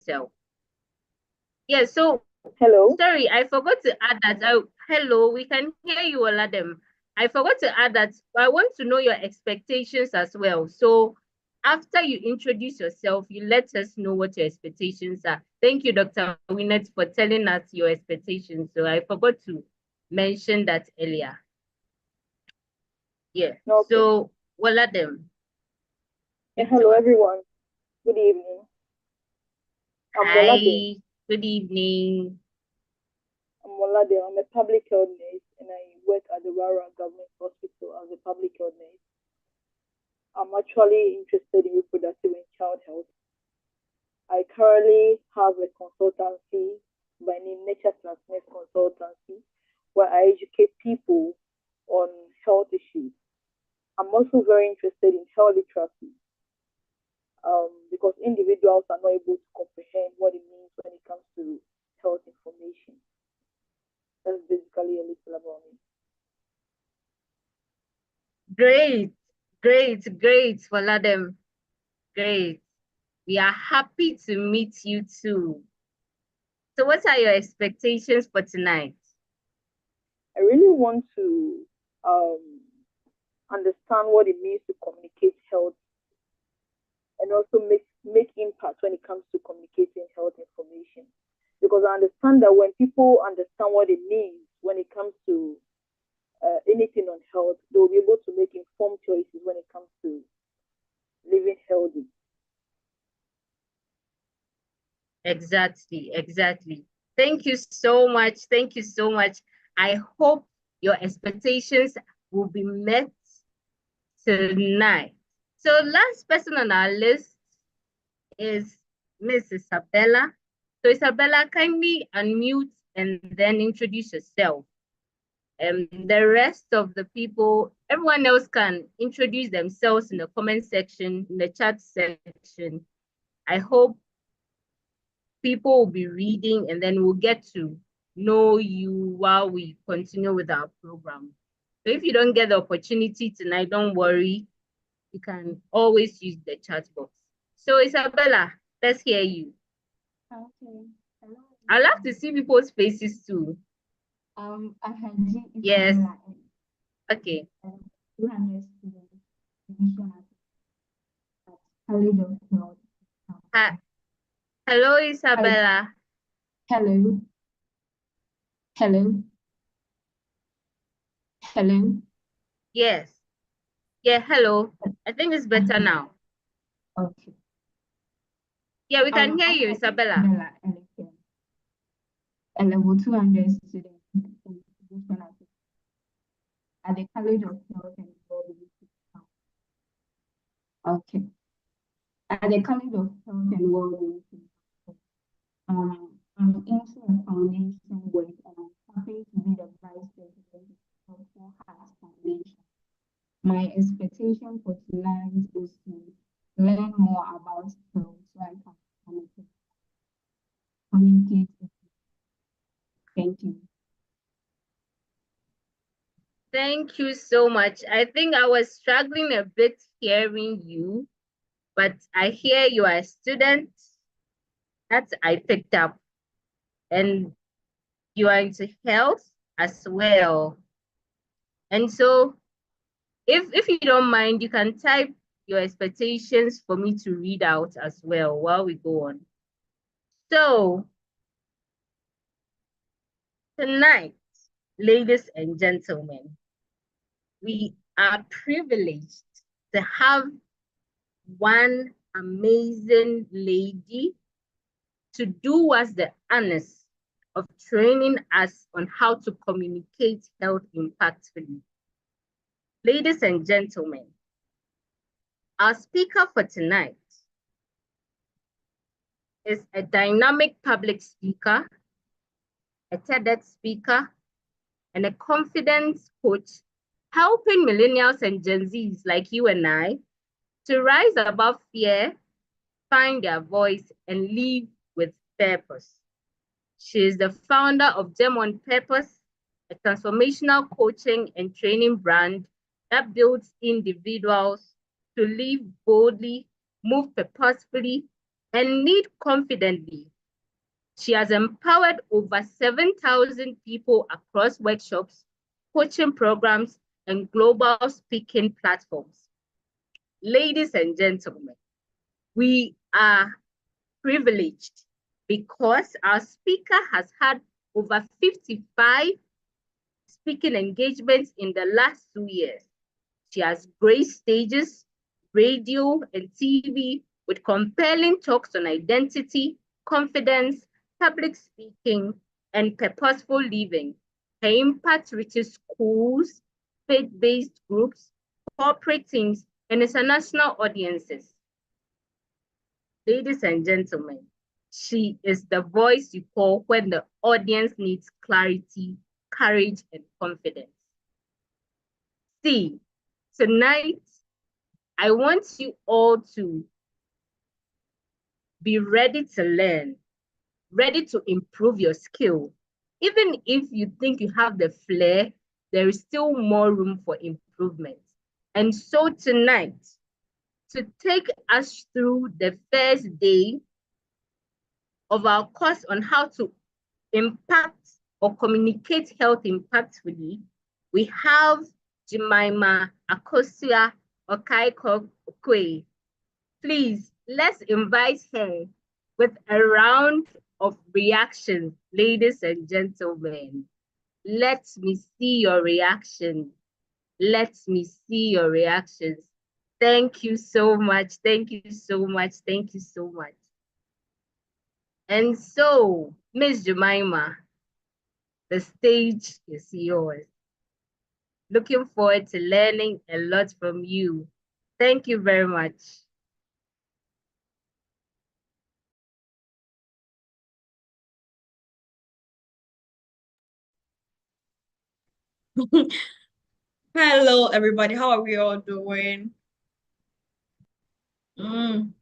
yourself. Yeah, so Hello. sorry, I forgot to add that. Hello, we can hear you, Oladem. I forgot to add that I want to know your expectations as well. So after you introduce yourself, you let us know what your expectations are. Thank you, Dr. Winnet, for telling us your expectations. So I forgot to mention that earlier. Yeah. Okay. So Oladem, Yeah, speak to hello, us. everyone. Good evening. I'm Molade. Hi, good evening. I'm a public health nurse and I work at the Rara Government Hospital as a public health nurse. I'm actually interested in reproductive and child health. I currently have a consultancy by name Nature Transnet Consultancy where I educate people on health issues. I'm also very interested in health literacy because individuals are not able to comprehend what it means when it comes to health information. That's basically a little about me. Great, great, Oladem. Great. We are happy to meet you too. So what are your expectations for tonight? I really want to um, understand what it means to communicate health and also make impact when it comes to communicating health information. Because I understand that when people understand what it means when it comes to anything on health, they'll be able to make informed choices when it comes to living healthy. Exactly. Thank you so much. Thank you so much. I hope your expectations will be met tonight. So last person on our list is Miss Isabella. So Isabella, kindly unmute and then introduce yourself. The rest of the people, everyone else can introduce themselves in the comment section, in the chat section. I hope people will be reading and then we'll get to know you while we continue with our program. So if you don't get the opportunity tonight, don't worry. You can always use the chat box. So Isabella, let's hear you. Okay. Hello. I love to see people's faces too. Ahaji Yes. Isabella, Okay. 200 students, division at College of Health. Hello, Hi. Isabella. Hello. Hello. Hello. Yes. Yeah, hello. I think it's better Uh-huh. now. Okay. Yeah, we can hear you, Ahaji Isabella. Isabella, a level 200 student in division at the College of Health and Wellbeing. Okay. At the College of Health and Wellbeing. I'm into a foundation work and I'm happy to be the vice president of Healthful Hearts Foundation. My expectation for tonight is to learn more about health so I can communicate. Thank you. Thank you so much. I think I was struggling a bit hearing you, but I hear you are a student. That I picked up. And you are into health as well. And so if you don't mind, you can type your expectations for me to read out as well while we go on. So tonight, ladies and gentlemen, we are privileged to have one amazing lady to do us the honors of training us on how to communicate health impactfully. Ladies and gentlemen, our speaker for tonight is a dynamic public speaker, a TEDx speaker, and a confidence coach, helping millennials and Gen Zs like you and I to rise above fear, find their voice, and live with purpose. She is the founder of Gem on Purpose, a transformational coaching and training brand that builds individuals to live boldly, move purposefully, and lead confidently. She has empowered over 7,000 people across workshops, coaching programs, and global speaking platforms. Ladies and gentlemen, we are privileged because our speaker has had over 55 speaking engagements in the last 2 years. She has graced stages, radio, and TV with compelling talks on identity, confidence, public speaking, and purposeful living. Her impact reaches schools, faith-based groups, corporate teams, and international audiences. Ladies and gentlemen, she is the voice you call when the audience needs clarity, courage, and confidence. See, tonight, I want you all to be ready to learn, ready to improve your skill. Even if you think you have the flair, there is still more room for improvement. And so tonight, to take us through the first day of our course on how to impact or communicate health impactfully, we have Jemima Akosia Okai. Please, let's invite her with a round of reactions, ladies and gentlemen. Let me see your reactions. Let me see your reactions. Thank you so much. Thank you so much. Thank you so much. And so, Miss Jemima, the stage is yours. Looking forward to learning a lot from you. Thank you very much. Hello, everybody. How are we all doing? Can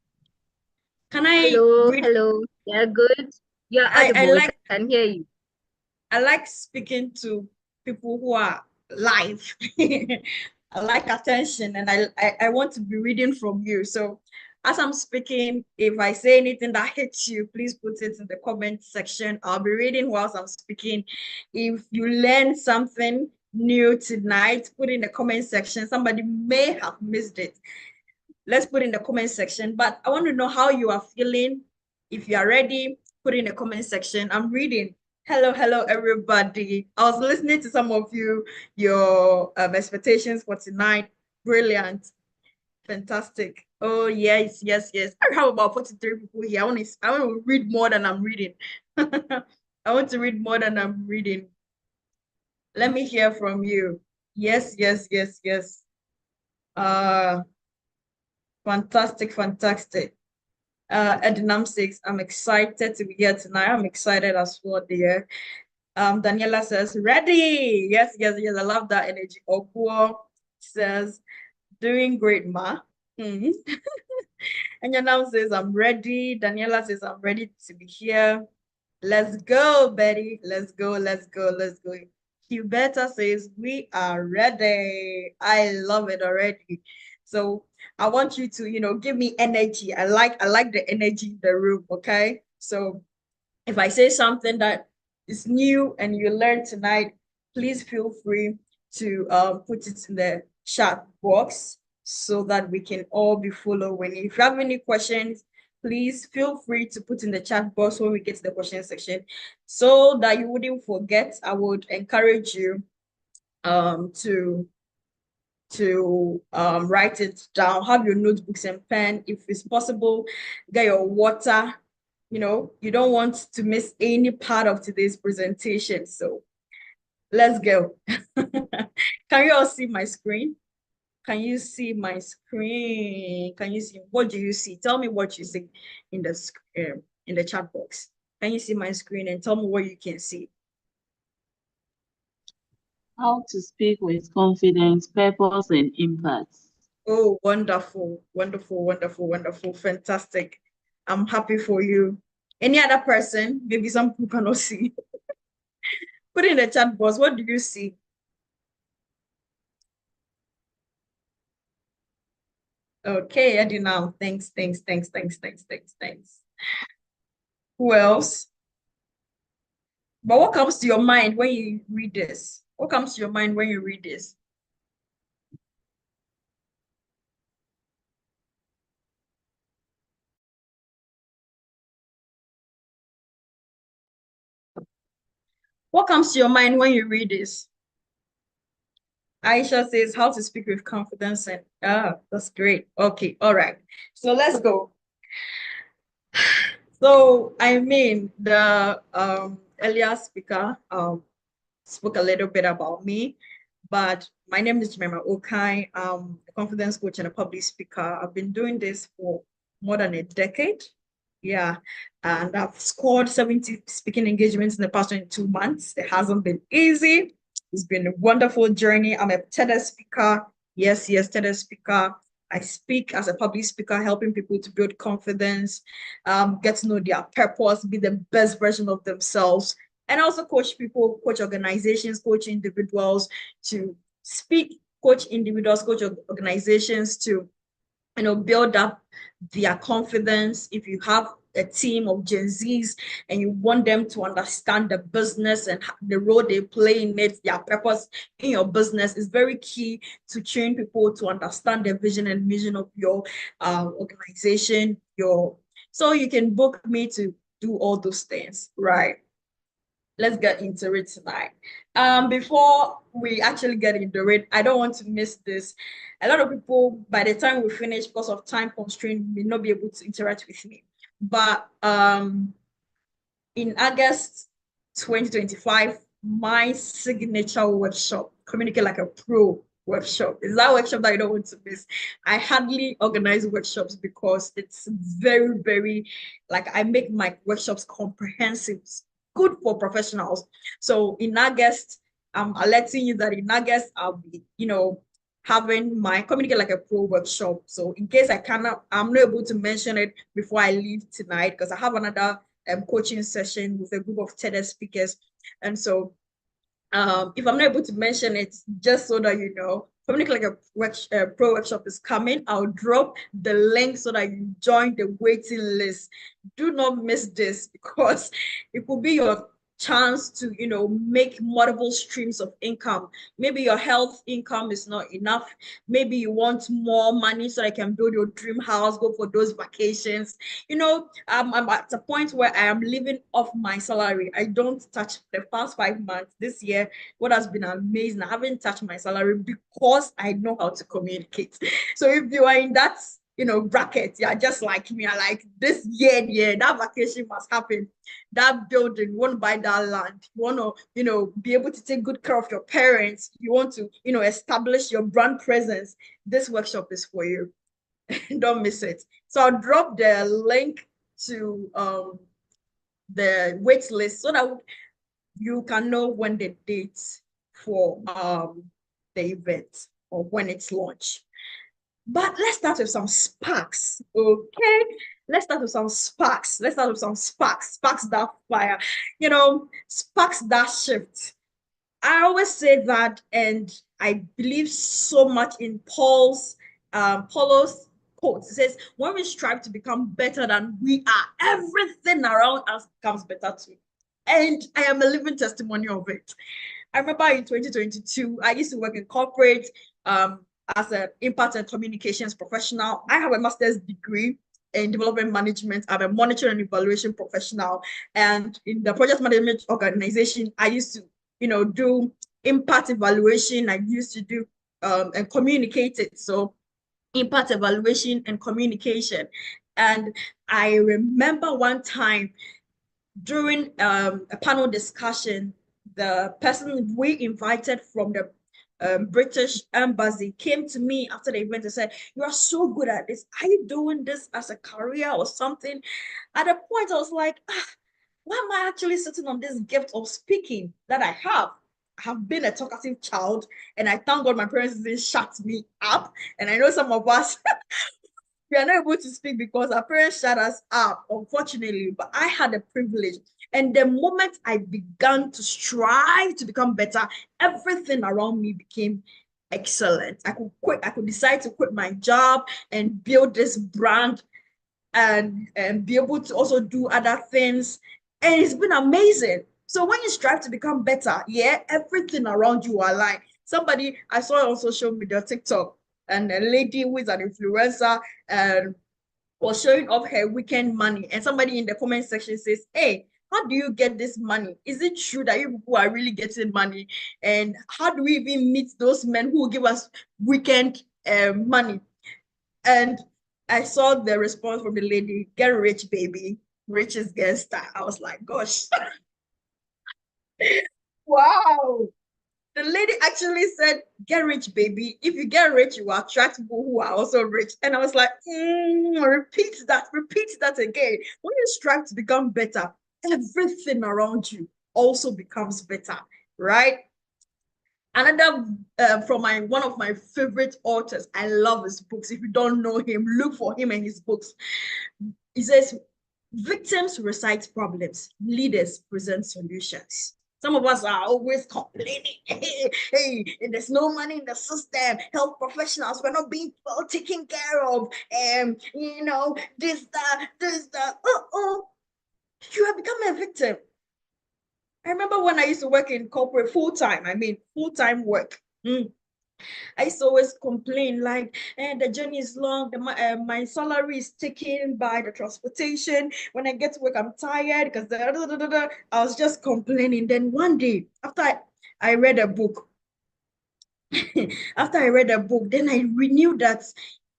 I Hello, read? hello. You're good. You're I audible. We like can hear you. I like speaking to people who are live. I like attention, and I want to be reading from you. So, as I'm speaking, if I say anything that hits you, please put it in the comment section. I'll be reading whilst I'm speaking. If you learn something new tonight, put in the comment section. Somebody may have missed it. Let's put in the comment section. But I want to know how you are feeling. If you are ready, put in the comment section. I'm reading. Hello, hello, everybody. I was listening to some of you, your expectations for tonight. Brilliant. Fantastic. Oh, yes, yes, yes. I have about 43 people here. I want to read more than I'm reading. I want to read more than I'm reading. Let me hear from you. Yes, yes, yes, yes. Fantastic, fantastic. Ednam 6, I'm excited to be here tonight. I'm excited as well, dear. Daniela says, ready. Yes, yes, yes. I love that energy. Okuo says, doing great, ma. Mm. And Yanam says, I'm ready. Daniela says, I'm ready to be here. Let's go, Betty. Let's go, let's go, let's go. Hubeta says, we are ready. I love it already. So I want you to, give me energy. I like the energy in the room, okay? So if I say something that is new and you learned tonight, please feel free to put it in the chat box so that we can all be following. If you have any questions, please feel free to put in the chat box when we get to the question section so that you wouldn't forget. I would encourage you to write it down, have your notebooks and pen. If it's possible, get your water. You don't want to miss any part of today's presentation. So let's go. Can you all see my screen? Can you see my screen? Can you see? What do you see? Tell me what you see in the chat box. Can you see my screen and tell me what you can see? How to speak with confidence, purpose, and impact. Oh, wonderful, wonderful, wonderful, wonderful, fantastic. I'm happy for you. Any other person? Maybe some people cannot see. Put in the chat box. What do you see? Okay, Eddie now. Thanks. Who else? But what comes to your mind when you read this? What comes to your mind when you read this? What comes to your mind when you read this? Aisha says how to speak with confidence, and that's great. Okay, all right. So let's go. So I mean the earlier speaker spoke a little bit about me, but my name is Jemima Okai. A confidence coach and a public speaker. I've been doing this for more than a decade. Yeah, and I've scored 70 speaking engagements in the past 22 months. It hasn't been easy. It's been a wonderful journey. I'm a TEDx speaker. Yes, TEDx speaker. I speak as a public speaker, helping people to build confidence, get to know their purpose, be the best version of themselves, and also coach people, coach organizations, coach individuals to speak, coach individuals, coach organizations to build up their confidence. If you have a team of Gen Zs and you want them to understand the business and the role they play in it, their purpose in your business, is very key to train people to understand the vision and mission of your organization. So you can book me to do all those things, right? Let's get into it tonight. Before we actually get into it, I don't want to miss this. A lot of people, by the time we finish, because of time constraint, may not be able to interact with me. But in August 2025, my signature workshop, Communicate Like a Pro workshop, is that workshop that I don't want to miss. I hardly organize workshops because it's very, very, like, I make my workshops comprehensive, good for professionals. So in August, I'm letting you that in August, I'll be, having my Communicate Like a Pro workshop. So in case I'm not able to mention it before I leave tonight, because I have another coaching session with a group of TEDx speakers. And so if I'm not able to mention it, just so that you know, Communicate Like a Pro workshop is coming. I'll drop the link so that you join the waiting list. Do not miss this, because it will be your chance to make multiple streams of income. Maybe your health income is not enough. Maybe you want more money so I can build your dream house, go for those vacations. I'm at a point where I am living off my salary. I don't touch the past 5 months. This year, what has been amazing, I haven't touched my salary because I know how to communicate. So if you are in that bracket, yeah, just like me, I like this year, that vacation must happen. That building, you want to buy that land, you want to, be able to take good care of your parents, you want to, establish your brand presence. This workshop is for you. Don't miss it. So I'll drop the link to the wait list so that you can know when the dates for the event or when it's launched. But let's start with some sparks, okay? Let's start with some sparks. Sparks that fire, sparks that shift. I always say that, and I believe so much in Paulo's quote. It says, when we strive to become better than we are, everything around us becomes better too. And I am a living testimony of it. I remember in 2022, I used to work in corporate as an impact and communications professional. I have a master's degree in development management. I'm a monitoring and evaluation professional. And in the project management organization, I used to, do impact evaluation. I used to do and communicate it. So impact evaluation and communication. And I remember one time during a panel discussion, the person we invited from the British embassy came to me after the event and said, "You are so good at this. Are you doing this as a career or something?" At a point, I was like, why am I actually sitting on this gift of speaking that I have? I have been a talkative child, and I thank God my parents didn't shut me up. And I know some of us we are not able to speak because our parents shut us up, unfortunately, but I had a privilege. And the moment I began to strive to become better, everything around me became excellent. I could quit, I could decide to quit my job and build this brand and be able to also do other things. And it's been amazing. So when you strive to become better, yeah, everything around you are aligned. Somebody I saw on social media, TikTok, and a lady who is an influencer and was showing off her weekend money. And somebody in the comment section says, hey, how do you get this money? Is it true that you people are really getting money? And how do we even meet those men who give us weekend money? And I saw the response from the lady, get rich, baby. Rich is get style. I was like, gosh. Wow. The lady actually said, get rich, baby. If you get rich, you will attract people who are also rich. And I was like, repeat that again. When you strive to become better, everything around you also becomes better, right? Another from one of my favorite authors. I love his books. If you don't know him, look for him and his books. He says, victims recite problems, leaders present solutions. Some of us are always complaining, hey, there's no money in the system, health professionals, we're not being well taken care of, this, that, you have become a victim. I remember when I used to work in corporate full-time work. I used to always complain like, the journey is long, my salary is taken by the transportation. When I get to work, I'm tired because I was just complaining. Then one day, after I read a book, then I renewed that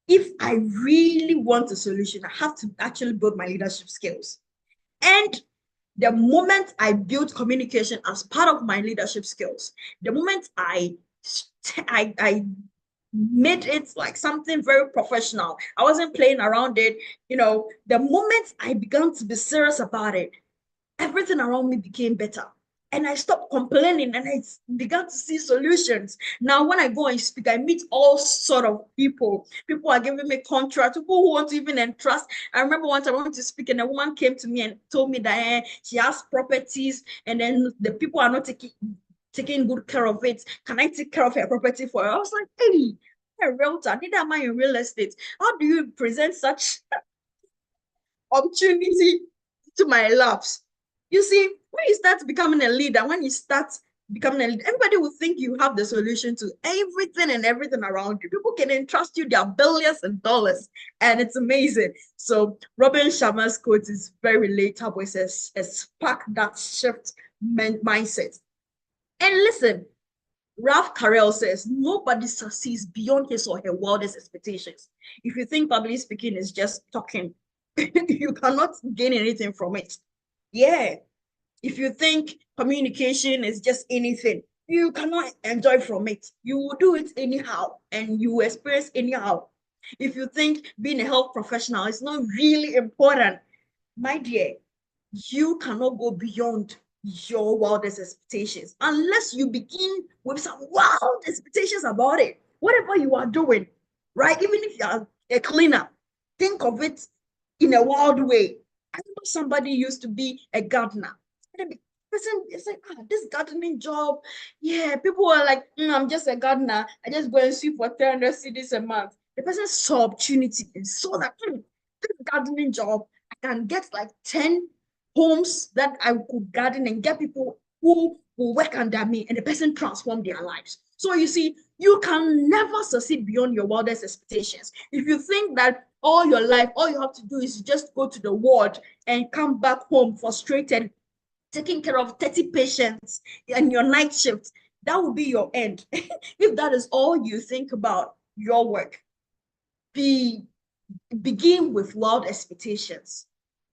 if I really want a solution, I have to actually build my leadership skills. And the moment I built communication as part of my leadership skills, the moment I made it like something very professional, I wasn't playing around it. The moment I began to be serious about it, everything around me became better. And I stopped complaining and I began to see solutions. Now, when I go and speak, I meet all sort of people. People are giving me contracts, people who want to even entrust. I remember once I wanted to speak and a woman came to me and told me that she has properties and then the people are not taking good care of it. Can I take care of her property for her? I was like, hey, I'm a realtor, neither am I in real estate. How do you present such opportunity to my laps? You see, when you start becoming a leader, everybody will think you have the solution to everything around you. People can entrust you their billions of dollars, and it's amazing. So Robin Sharma's quote is very relatable. It says, a spark that shift mindset. And listen, Ralph Carell says, nobody succeeds beyond his or her wildest expectations. If you think public speaking is just talking, you cannot gain anything from it. Yeah. If you think communication is just anything, you cannot enjoy from it. You will do it anyhow and you will experience anyhow. If you think being a health professional is not really important, my dear, you cannot go beyond your wildest expectations unless you begin with some wild expectations about it. Whatever you are doing, right? Even if you are a cleaner, think of it in a wild way. I remember somebody used to be a gardener. And the person is like, this gardening job, yeah, people are like, I'm just a gardener. I just go and sweep for 300 cedis a month. The person saw opportunity and saw that this gardening job, I can get like 10 homes that I could garden and get people who will work under me, and the person transform their lives. So you see, you can never succeed beyond your wildest expectations. If you think that all your life, all you have to do is just go to the ward and come back home frustrated, taking care of 30 patients and your night shift, that will be your end. If that is all you think about your work, begin with wild expectations.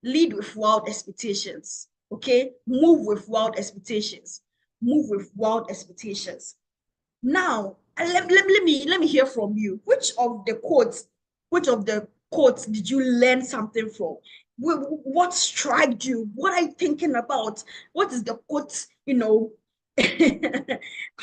Lead with wild expectations. Okay? Move with wild expectations. Move with wild expectations. Now, let me hear from you. Which of the quotes did you learn something from? What struck you? What are you thinking about? What is the quote,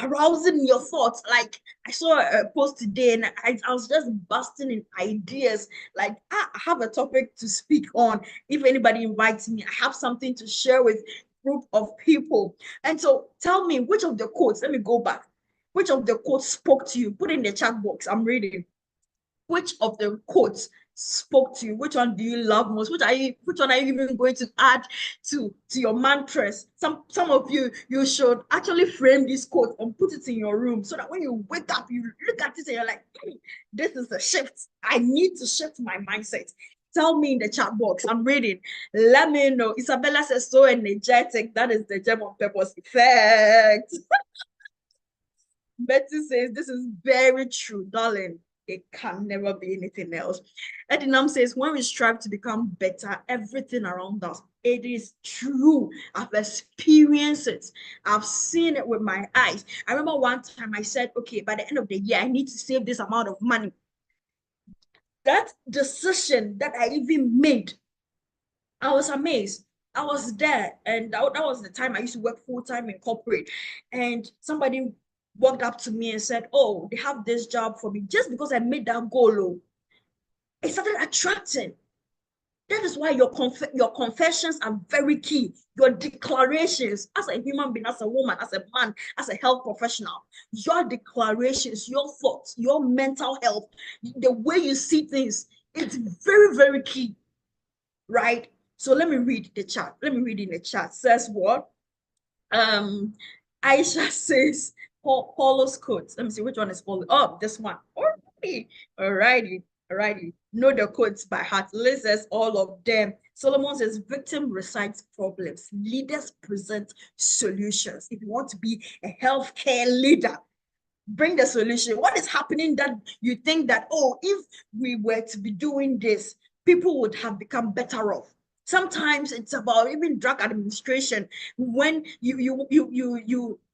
arousing your thoughts? Like, I saw a post today and I was just busting in ideas. Like, I have a topic to speak on. If anybody invites me, I have something to share with group of people. And so tell me, which of the quotes, let me go back. Which of the quotes spoke to you? Put in the chat box. I'm reading. Which of the quotes spoke to you? Which one do you love most? Which one are you even going to add to your mantras? Some of you should actually frame this quote and put it in your room so that when you wake up, you look at it and you're like, this is a shift. I need to shift my mindset. Tell me in the chat box. I'm reading. Let me know. Isabella says so energetic. That is the gem on purpose effect. Betty says this is very true, darling. It can never be anything else. Edinam says, when we strive to become better, everything around us, it is true. I've experienced it. I've seen it with my eyes. I remember one time I said, okay, by the end of the year, I need to save this amount of money. That decision that I even made, I was amazed. I was there, and that was the time I used to work full-time in corporate, and somebody walked up to me and said, oh, they have this job for me just because I made that goal. It started attracting. That is why your confessions are very key. Your declarations as a human being, as a woman, as a man, as a health professional, your declarations, your thoughts, your mental health, the way you see things, it's very, very key, right? So let me read the chat. Let me read in the chat. Says what? Aisha says, Paulo's quotes. Let me see which one is Paulo. Oh, this one. Alrighty. Know the quotes by heart. Liz says all of them. Solomon says, victim recites problems. Leaders present solutions. If you want to be a healthcare leader, bring the solution. What is happening that you think that, oh, if we were to be doing this, people would have become better off? Sometimes it's about even drug administration. When you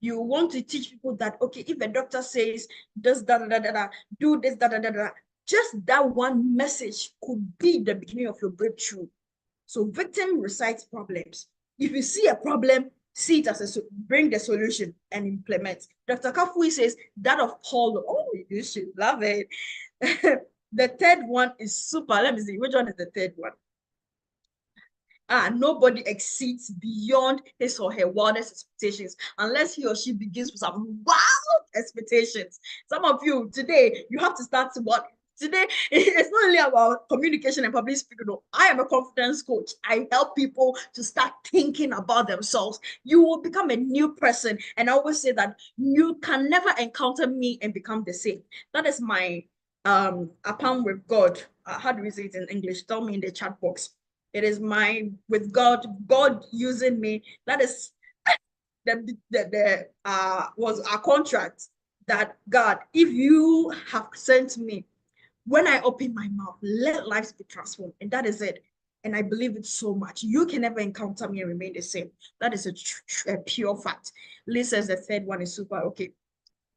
want to teach people that, okay, if a doctor says this, do this, just that one message could be the beginning of your breakthrough. So victim recites problems. If you see a problem, see it as bring the solution and implement. Dr. Kafui says that of Paulo. Oh, you should love it. The third one is super. Let me see. Which one is the third one? Nobody exceeds beyond his or her wildest expectations unless he or she begins with some wild expectations. Some of you today, you have to start to what? Today, it's not only about communication and public speaking. No, I am a confidence coach. I help people to start thinking about themselves. You will become a new person. And I always say that you can never encounter me and become the same. That is my upon with God. How do we say it in English? Tell me in the chat box. It is my with God using me. That is was our contract that God, if you have sent me, when I open my mouth, let lives be transformed. And that is it. And I believe it so much. You can never encounter me and remain the same. That is a pure fact. Liz says the third one is super. Okay.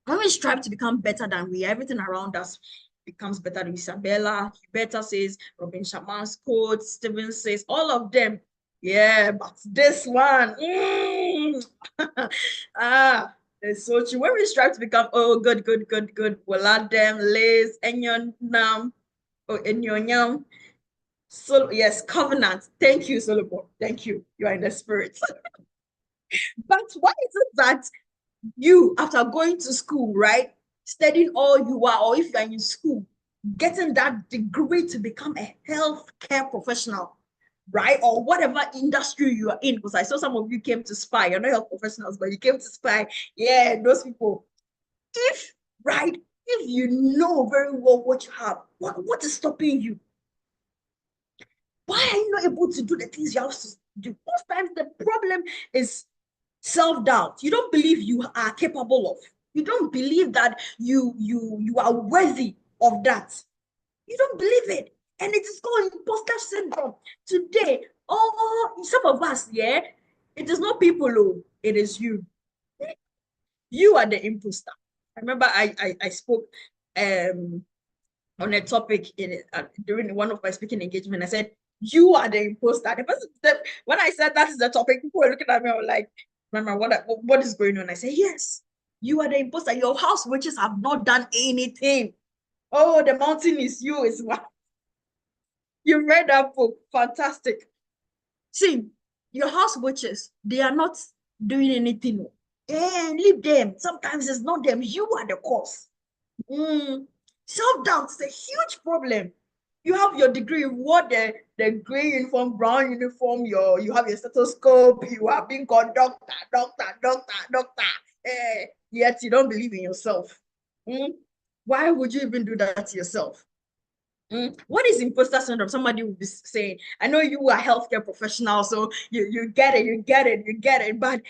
When we strive to become better than we are, everything around us becomes better than Isabella. Huberta says, Robin Shaman's quote, Steven says, all of them. Yeah, but this one, it's so true. When we strive to become, oh, good, we'll add them, Liz, Enyonam, oh, Enyonyam. So, yes, covenant. Thank you, Solomon. Thank you. You are in the spirit. But why is it that you, after going to school, right, studying all you are, or if you are in school, getting that degree to become a healthcare professional, right, or whatever industry you are in, because I saw some of you came to spy, you're not health professionals, but you came to spy, yeah, those people. If you know very well what you have, what is stopping you? Why are you not able to do the things you have to do? Most times the problem is self-doubt. You don't believe you are capable of. You don't believe that you are worthy of that. You don't believe it. And it is called imposter syndrome. Today, some of us, yeah, it is not people, oh, it is you. You are the imposter. I remember I spoke on a topic during one of my speaking engagement. I said, you are the imposter. When I said that is the topic, people were looking at me, I was like, Mama, what is going on? I said, yes, you are the imposter. Your house witches have not done anything. Oh, the mountain is you as well. You read that book. Fantastic. See, your house witches, they are not doing anything. And leave them. Sometimes it's not them. You are the cause. Self-doubt is a huge problem. You have your degree, you wore the gray uniform, brown uniform, you have your stethoscope, you have been called doctor, yet you don't believe in yourself. Why would you even do that to yourself? What is imposter syndrome? Somebody will be saying, I know you are a healthcare professional, so you get it. But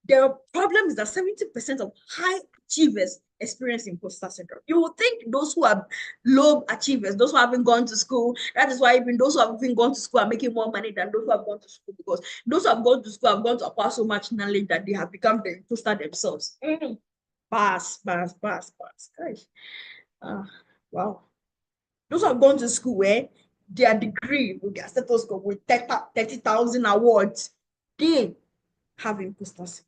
the problem is that 70% of high achievers experience imposter syndrome. You would think those who are low achievers, those who haven't gone to school, that is why even those who have even gone to school are making more money than those who have gone to school, because those who have gone to school have gone to acquire so much knowledge that they have become the imposter themselves. Pass. Gosh. Wow. Those who have gone to school where their degree with their stethoscope with 30,000 awards, they have imposter syndrome.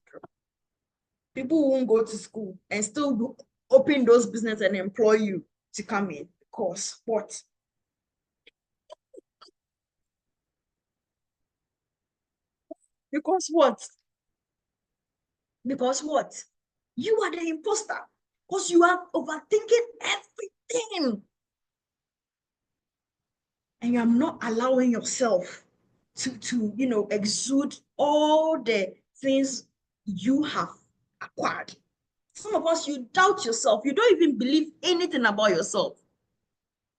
People won't go to school and still open those business and employ you to come in because what? Because what? Because what? You are the imposter because you are overthinking everything. And you are not allowing yourself to exude all the things you have acquired. Some of us, you doubt yourself. You don't even believe anything about yourself.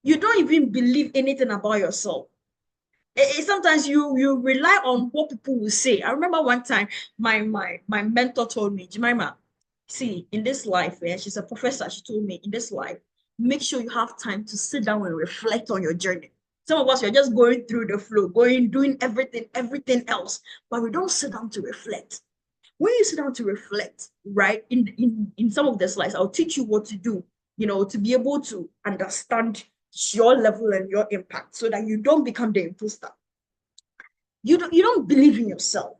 You don't even believe anything about yourself. Sometimes you rely on what people will say. I remember one time my mentor told me, Jemima, see, in this life, she's a professor, she told me, in this life, make sure you have time to sit down and reflect on your journey. Some of us, you're just going through the flow, doing everything else, but we don't sit down to reflect. When you sit down to reflect, right, in some of the slides, I'll teach you what to do, to be able to understand your level and your impact so that you don't become the imposter. You don't believe in yourself,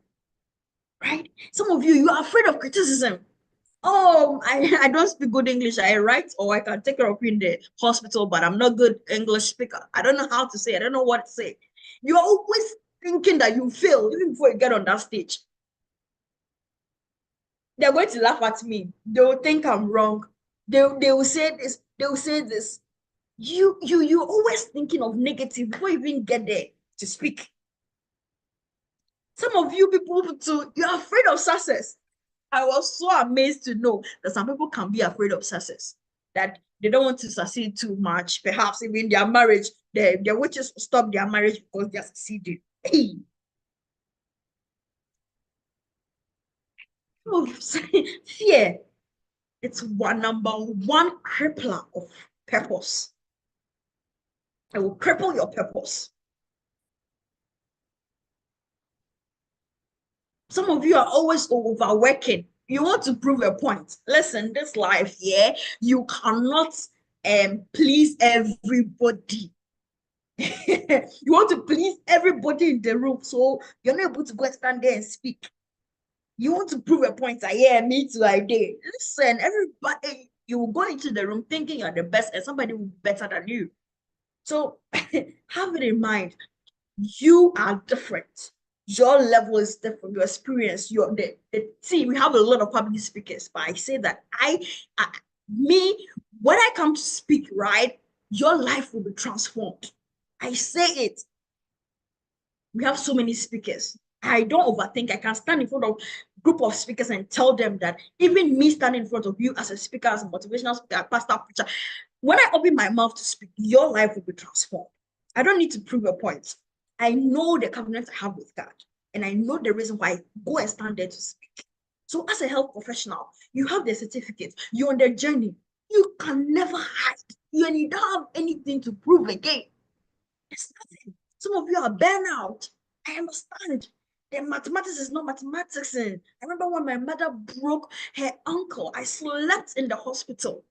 right? Some of you are afraid of criticism. Oh, I don't speak good English. I write or I can take care of you in the hospital, but I'm not good English speaker. I don't know how to say. I don't know what to say. You're always thinking that you fail even before you get on that stage. They're going to laugh at me. They will think I'm wrong. They will say this. They will say this. You're always thinking of negative before you even get there to speak. Some of you people too, you're afraid of success. I was so amazed to know that some people can be afraid of success, that they don't want to succeed too much. Perhaps even their marriage, their witches stop their marriage because they're succeeding. Hey. Fear, it's number one crippler of purpose. It will cripple your purpose. Some of you are always overworking. You want to prove a point. Listen, this life, you cannot please everybody. You want to please everybody in the room, so you're not able to go and stand there and speak. You want to prove a point. Me too, I did. Listen, everybody, you will go into the room thinking you're the best and somebody will be better than you. So have it in mind. You are different. Your level is different. Your experience, see, we have a lot of public speakers, but I say that when I come to speak, right, your life will be transformed. I say it. We have so many speakers. I don't overthink. I can stand in front of a group of speakers and tell them that even me standing in front of you as a speaker, as a motivational speaker, pastor, preacher, when I open my mouth to speak, your life will be transformed. I don't need to prove a point. I know the covenant I have with God, and I know the reason why I go and stand there to speak. So as a health professional, you have the certificate, you're on the journey. You can never hide. You don't have anything to prove again. It's nothing. Some of you are burnout. I understand. The mathematics is not mathematics. I remember when my mother broke her ankle, I slept in the hospital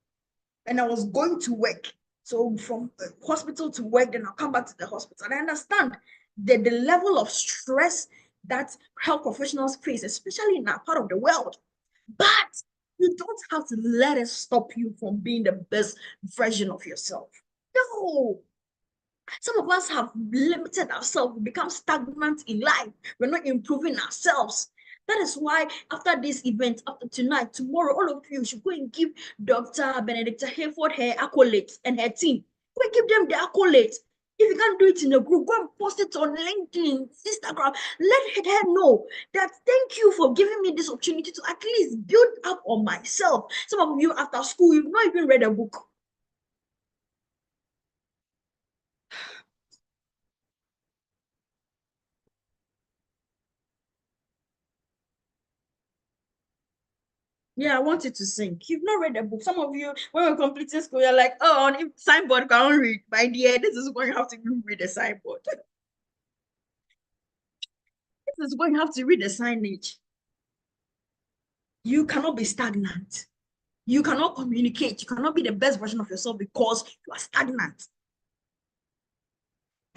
and I was going to work. So from the hospital to work, then I'll come back to the hospital. And I understand the level of stress that health professionals face, especially in that part of the world. But you don't have to let it stop you from being the best version of yourself. No. Some of us have limited ourselves, we become stagnant in life. We're not improving ourselves. That is why after this event, after tonight, tomorrow, all of you should go and give Dr. Benedicta Hayford her accolades and her team. Go and give them the accolades. If you can't do it in a group, go and post it on LinkedIn, Instagram. Let her know that thank you for giving me this opportunity to at least build up on myself. Some of you after school, you've not even read a book. Yeah, I want you to sing. You've not read a book. Some of you, when we're completing school, you're like, oh, on signboard can't read. My dear, this is going to have to read the signboard. This is going to have to read the signage. You cannot be stagnant. You cannot communicate. You cannot be the best version of yourself because you are stagnant.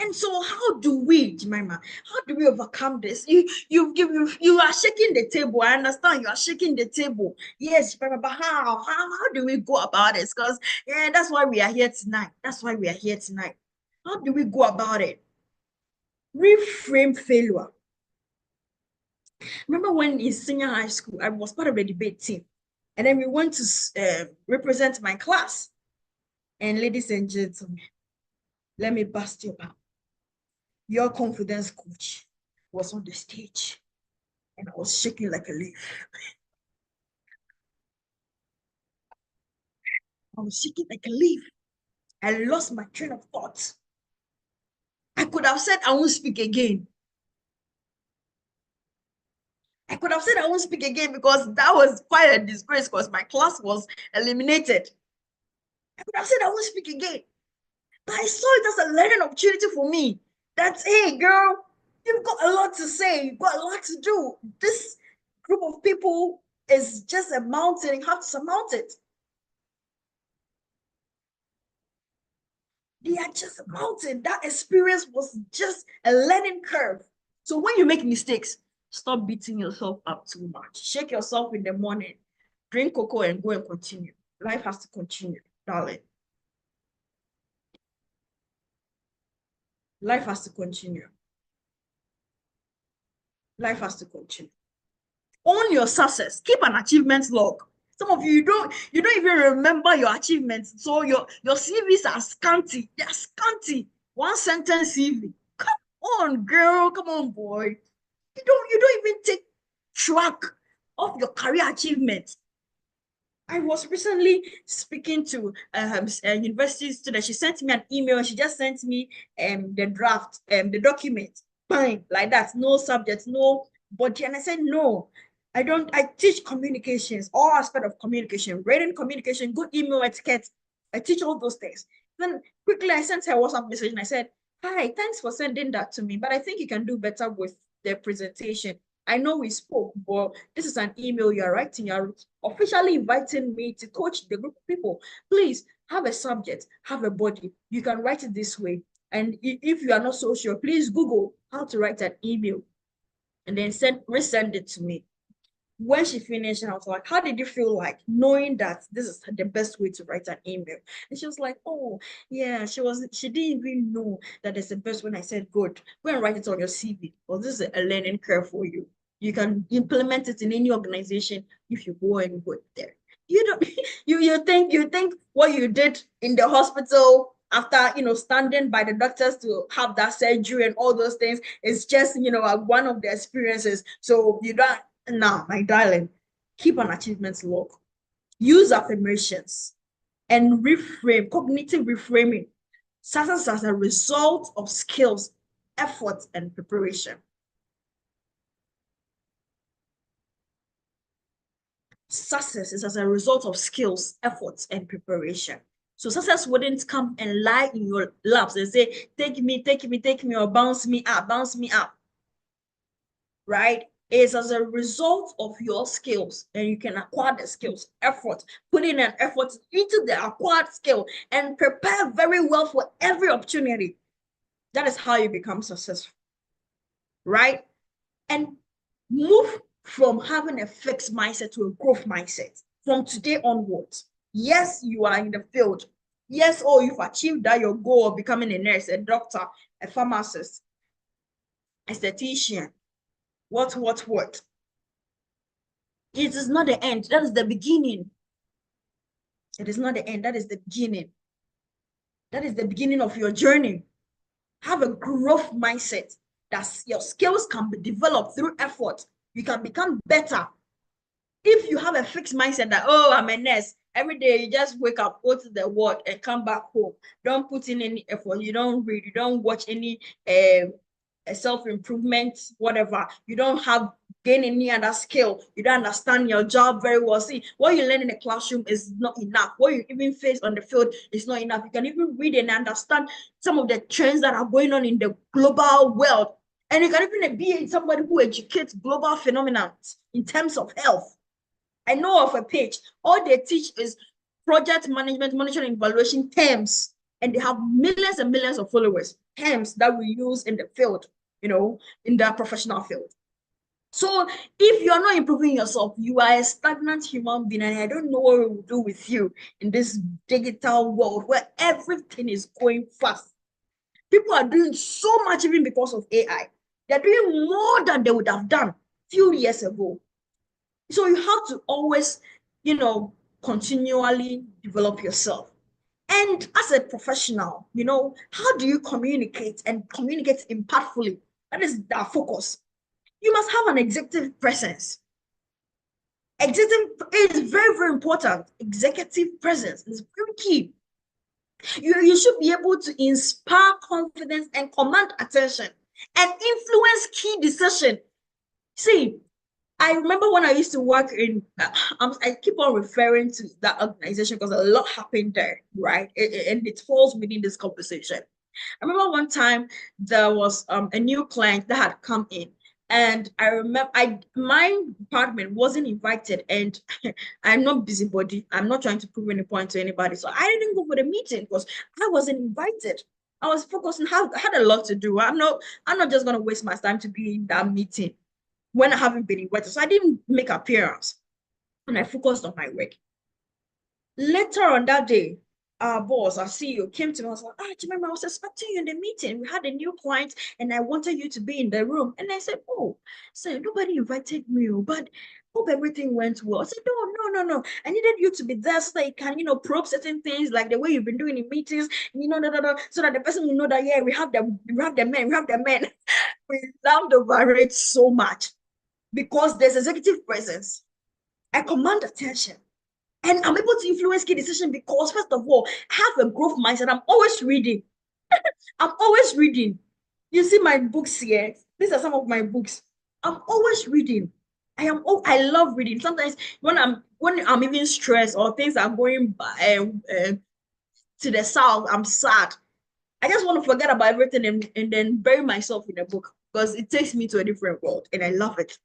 And so, how do we, Jemima, how do we overcome this? You are shaking the table. I understand you are shaking the table. Yes, but how do we go about it? Because yeah, that's why we are here tonight. That's why we are here tonight. How do we go about it? Reframe failure. Remember when in senior high school, I was part of the debate team, and then we went to represent my class. And ladies and gentlemen, let me bust your bubble. Your confidence coach was on the stage and I was shaking like a leaf. I was shaking like a leaf. I lost my train of thought. I could have said I won't speak again. I could have said I won't speak again because that was quite a disgrace because my class was eliminated. I could have said I won't speak again. But I saw it as a learning opportunity for me. That's, hey, girl, you've got a lot to say. You've got a lot to do. This group of people is just a mountain. You have to surmount it. They are just a mountain. That experience was just a learning curve. So when you make mistakes, stop beating yourself up too much. Shake yourself in the morning, drink cocoa and go and continue. Life has to continue, darling. Life has to continue. Life has to continue. Own your success. Keep an achievement log. Some of you don't even remember your achievements. So your CVs are scanty. They're scanty. One sentence CV. Come on, girl. Come on, boy. You don't even take track of your career achievements. I was recently speaking to a university student. She sent me an email. She just sent me the draft, the document. Fine, like that. No subject, no body. And I said, no, I don't. I teach communications, all aspect of communication, written communication, good email etiquette. I teach all those things. Then quickly I sent her a WhatsApp message and I said, hi, thanks for sending that to me, but I think you can do better with the presentation. I know we spoke, but this is an email you're writing. You're officially inviting me to coach the group of people. Please have a subject, have a body. You can write it this way. And if you are not so sure, please Google how to write an email and then resend it to me. When she finished, and I was like, how did you feel like knowing that this is the best way to write an email? And she was like, oh, yeah, she didn't even know that it's the best when I said, good, go and write it on your CV. Well, this is a learning curve for you. You can implement it in any organization if you go and work there. You don't you think what you did in the hospital after standing by the doctors to have that surgery and all those things is just one of the experiences. So you don't. Now, my darling, keep an achievements log. Use affirmations and reframe, cognitive reframing. Success as a result of skills, effort, and preparation. Success is as a result of skills, efforts, and preparation. So success wouldn't come and lie in your laps and say, take me, or bounce me up. Right? Is as a result of your skills, and you can acquire the skills, effort, put in an effort into the acquired skill and prepare very well for every opportunity. That is how you become successful, right? And move from having a fixed mindset to a growth mindset from today onwards. Yes, you are in the field. Yes, you've achieved that your goal of becoming a nurse, a doctor, a pharmacist, a esthetician, what. It is not the end. That is the beginning. It is not the end. That is the beginning. That is the beginning of your journey. Have a growth mindset that your skills can be developed through effort. You can become better. If you have a fixed mindset that, oh, I'm a nurse, every day you just wake up, go to the ward, and come back home. Don't put in any effort. You don't read. You don't watch any self-improvement, whatever. You don't have gain any other skill. You don't understand your job very well. See, what you learn in the classroom is not enough. What you even face on the field is not enough. You can even read and understand some of the trends that are going on in the global world. And you can even be somebody who educates global phenomena in terms of health. I know of a page, all they teach is project management, monitoring, evaluation terms, and they have millions and millions of followers, terms that we use in the field, in the professional field. So if you're not improving yourself, you are a stagnant human being, and I don't know what we will do with you in this digital world where everything is going fast. People are doing so much even because of AI. They're doing more than they would have done a few years ago. So you have to always, continually develop yourself. And as a professional, how do you communicate and communicate impactfully? That is our focus. You must have an executive presence. Executive is very, very important. Executive presence is very key. You should be able to inspire confidence and command attention and influence key decision. See, I remember when I used to work in, I keep on referring to that organization because a lot happened there, right? And it falls within this conversation. I remember one time there was a new client that had come in, and I remember my department wasn't invited, and I'm not busybody. I'm not trying to prove any point to anybody, so I didn't go for the meeting because I wasn't invited. I was focused on I had a lot to do. I'm not just gonna waste my time to be in that meeting when I haven't been invited. So I didn't make appearance, and I focused on my work. Later on that day, our boss, our CEO, came to me and was like, Jemima, I was expecting you in the meeting. We had a new client and I wanted you to be in the room. And I said, oh, so nobody invited me, but hope everything went well. I said, no. I needed you to be there so that you can, probe certain things like the way you've been doing in meetings, so that the person will know that, yeah, we have the men. We loved over it so much because there's executive presence. I command attention. And I'm able to influence key decision because, first of all, I have a growth mindset. I'm always reading. I'm always reading. You see my books here. These are some of my books. I'm always reading. I love reading. Sometimes when I'm even stressed or things are going to the south, I'm sad. I just want to forget about everything and then bury myself in a book because it takes me to a different world and I love it.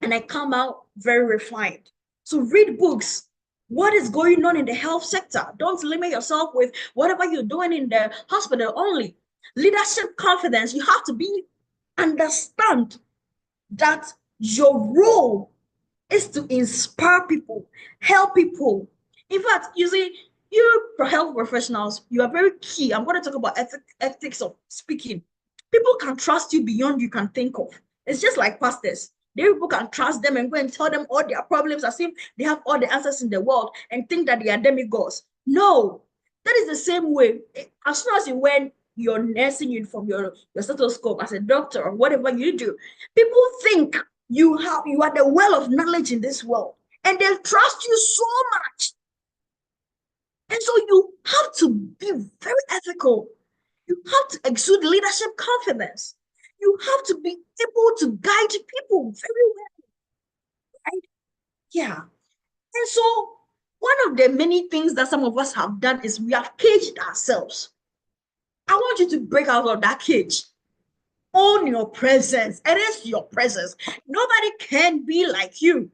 And I come out very refined. So read books. What is going on in the health sector? Don't limit yourself with whatever you're doing in the hospital only. Leadership confidence. You have to understand that your role is to inspire people, help people. In fact, you see, you health professionals, you are very key. I'm going to talk about ethics of speaking. People can trust you beyond you can think of. It's just like pastors. People can trust them and go and tell them all their problems as if they have all the answers in the world and think that they are demigods. No, that is the same way. As soon as you wear your nursing uniform, your stethoscope as a doctor or whatever you do, people think you are the well of knowledge in this world, and they trust you so much. And so you have to be very ethical. You have to exude leadership confidence. You have to be able to guide people very well, right? Yeah. And so one of the many things that some of us have done is we have caged ourselves. I want you to break out of that cage. Own your presence. It is your presence. Nobody can be like you.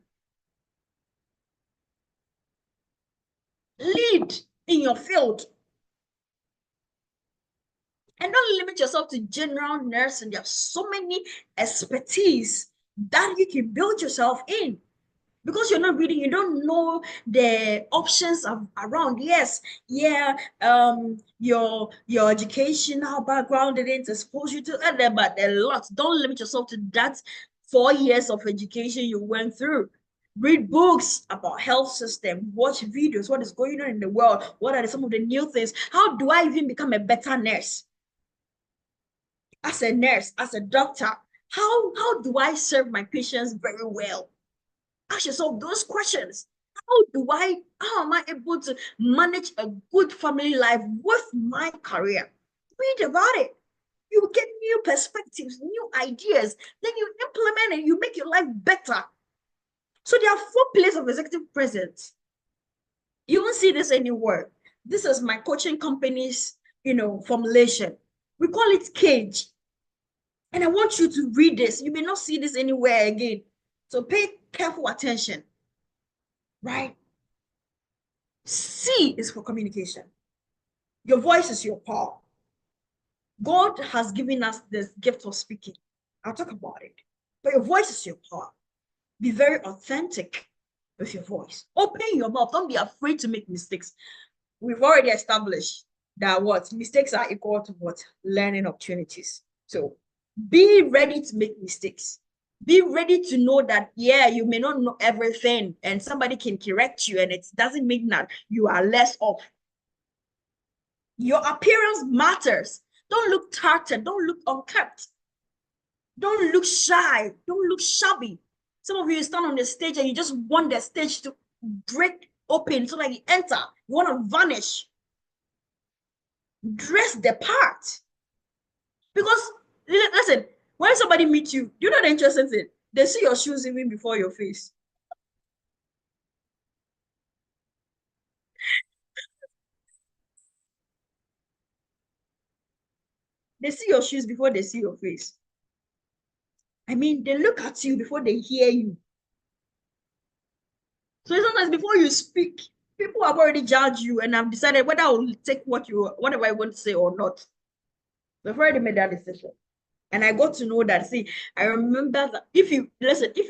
Lead in your field. And don't limit yourself to general nursing. There are so many expertise that you can build yourself in. Because you're not reading, you don't know the options around. Yes, yeah, your educational background didn't expose you to other, but a lot. Don't limit yourself to that 4 years of education you went through. Read books about health system, watch videos, what is going on in the world, what are some of the new things. How do I even become a better nurse? As a nurse, as a doctor, how do I serve my patients very well? Ask yourself those questions. How am I able to manage a good family life with my career? Read about it. You get new perspectives, new ideas, then you implement it, you make your life better. So there are 4 pillars of executive presence. You won't see this anywhere. This is my coaching company's, formulation. We call it Cage. And I want you to read this. You may not see this anywhere again. So pay careful attention, right? C is for communication. Your voice is your power. God has given us this gift of speaking. I'll talk about it. But your voice is your power. Be very authentic with your voice. Open your mouth. Don't be afraid to make mistakes. We've already established that mistakes are equal to learning opportunities. So be ready to make mistakes. Be ready to know that, you may not know everything and somebody can correct you, and it doesn't mean that you are less off. Your appearance matters. Don't look tattered. Don't look unkept. Don't look shy. Don't look shabby. Some of you stand on the stage and you just want the stage to break open so that you enter. You want to vanish. Dress the part. Because, listen, when somebody meets you, do you know the interesting thing? They see your shoes even before your face. They see your shoes before they see your face. I mean, they look at you before they hear you. So sometimes before you speak, people have already judged you and have decided whether I will take whatever I want to say or not. They've already made that decision. And I got to know that, I remember that if you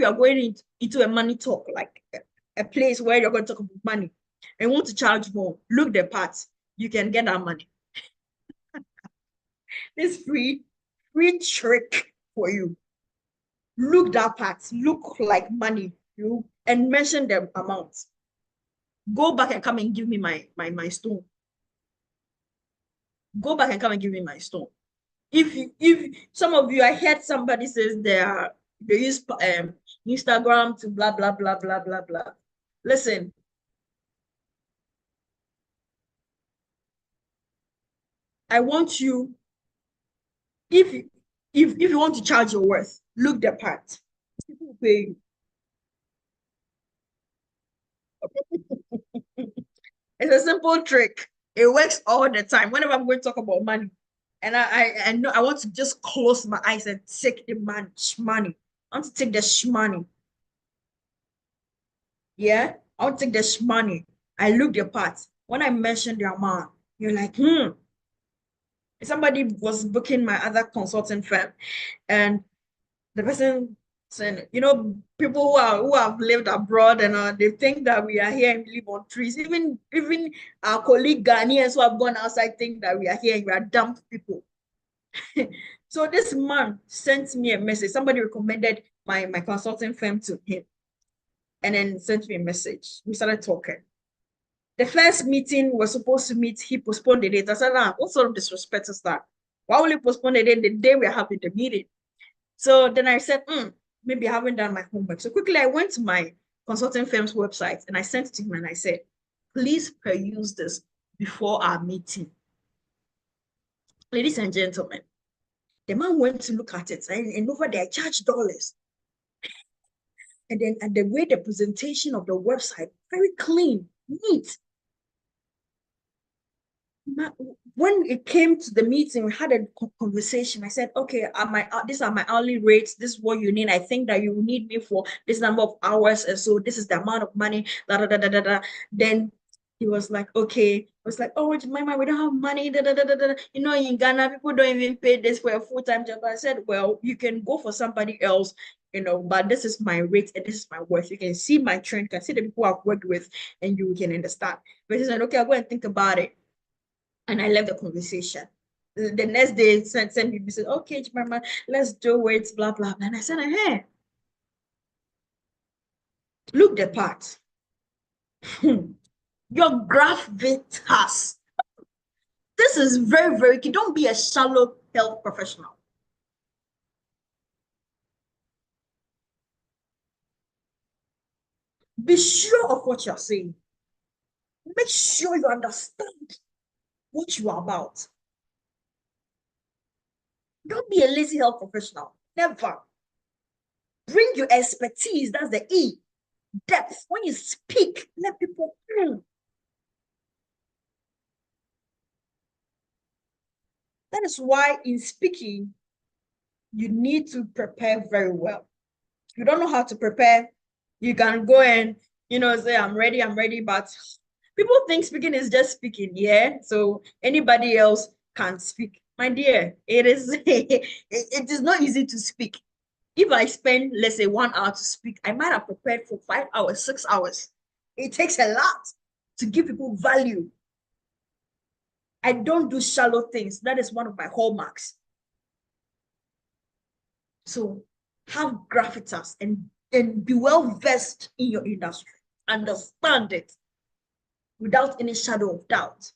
are going into a money talk, like a place where you're going to talk about money and want to charge more, look the part, you can get that money. This free trick for you. Look that part, look like money, and mention the amount. Go back and come and give me my stone. Go back and come and give me my stone. If some of you, I heard somebody says they use Instagram to blah blah blah blah blah blah. Listen, I want you, if you want to charge your worth, look the part. People will pay you. It's a simple trick. It works all the time. Whenever I'm going to talk about money, and I know I want to just close my eyes and take the money. I want to take the money. Yeah, I want to take the money. I look the part. When I mention the amount, you're like, Somebody was booking my other consulting firm, and the person said, people who have lived abroad and they think that we are here and live on trees. Even our colleague Ghanaians who have gone outside think that we are here and we are dumb people. So this man sent me a message. Somebody recommended my consulting firm to him, and then sent me a message. We started talking. The first meeting was supposed to meet, he postponed the date. I said, what sort of disrespect is that? Why will you postpone the date the day we're having the meeting? So then I said, maybe I haven't done my homework. So quickly I went to my consulting firm's website and I sent it to him and I said, please peruse this before our meeting. Ladies and gentlemen, the man went to look at it and over there, I charged dollars. And then the way the presentation of the website, very clean, neat. When it came to the meeting, we had a conversation. I said, okay, these are my hourly rates. This is what you need. I think that you need me for this number of hours. And so this is the amount of money. Da, da, da, da, da, da. Then he was like, okay. I was like, oh, Jemima, we don't have money. Da, da, da, da, da. In Ghana, people don't even pay this for a full-time job. I said, well, you can go for somebody else, but this is my rate and this is my worth. You can see my trend, you can see the people I've worked with, and you can understand. But he said, okay, I'll go and think about it. And I left the conversation. The next day, sent me, said, okay, Jemima, let's do it, blah, blah, blah. And I said, hey, Look the part. Your gravitas. This is very, very key. Don't be a shallow health professional. Be sure of what you're saying. Make sure you understand what you are about. Don't be a lazy health professional. Never. Bring your expertise. That's the E. Depth. When you speak, let people feel. That is why in speaking, you need to prepare very well. If you don't know how to prepare, you can go and, say, I'm ready, but people think speaking is just speaking, yeah? So anybody else can speak. My dear, it is it is not easy to speak. If I spend, let's say, 1 hour to speak, I might have prepared for 5 hours, 6 hours. It takes a lot to give people value. I don't do shallow things. That is one of my hallmarks. So have gravitas and be well versed in your industry. Understand it without any shadow of doubt.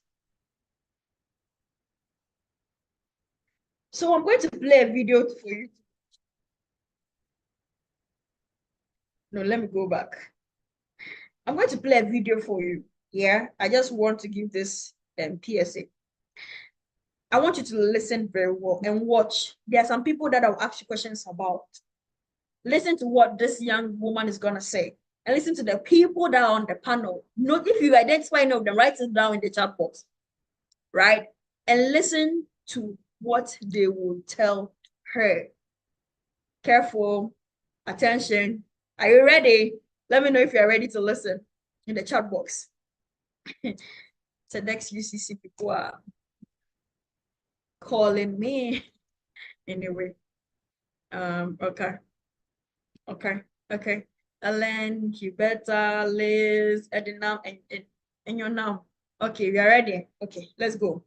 So I'm going to play a video for you. No, let me go back. I'm going to play a video for you. Yeah, I just want to give this PSA. I want you to listen very well and watch. There are some people that I'll ask you questions about. Listen to what this young woman is going to say. And listen to the people that are on the panel. Note if you identify any of them, write it down in the chat box. Right? And listen to what they will tell her. Careful. Attention. Are you ready? Let me know if you're ready to listen in the chat box. So next UCC people are calling me. Anyway. Okay. Ellen, Hubert, Liz, Edina, and your now. Okay, we are ready. Okay, let's go.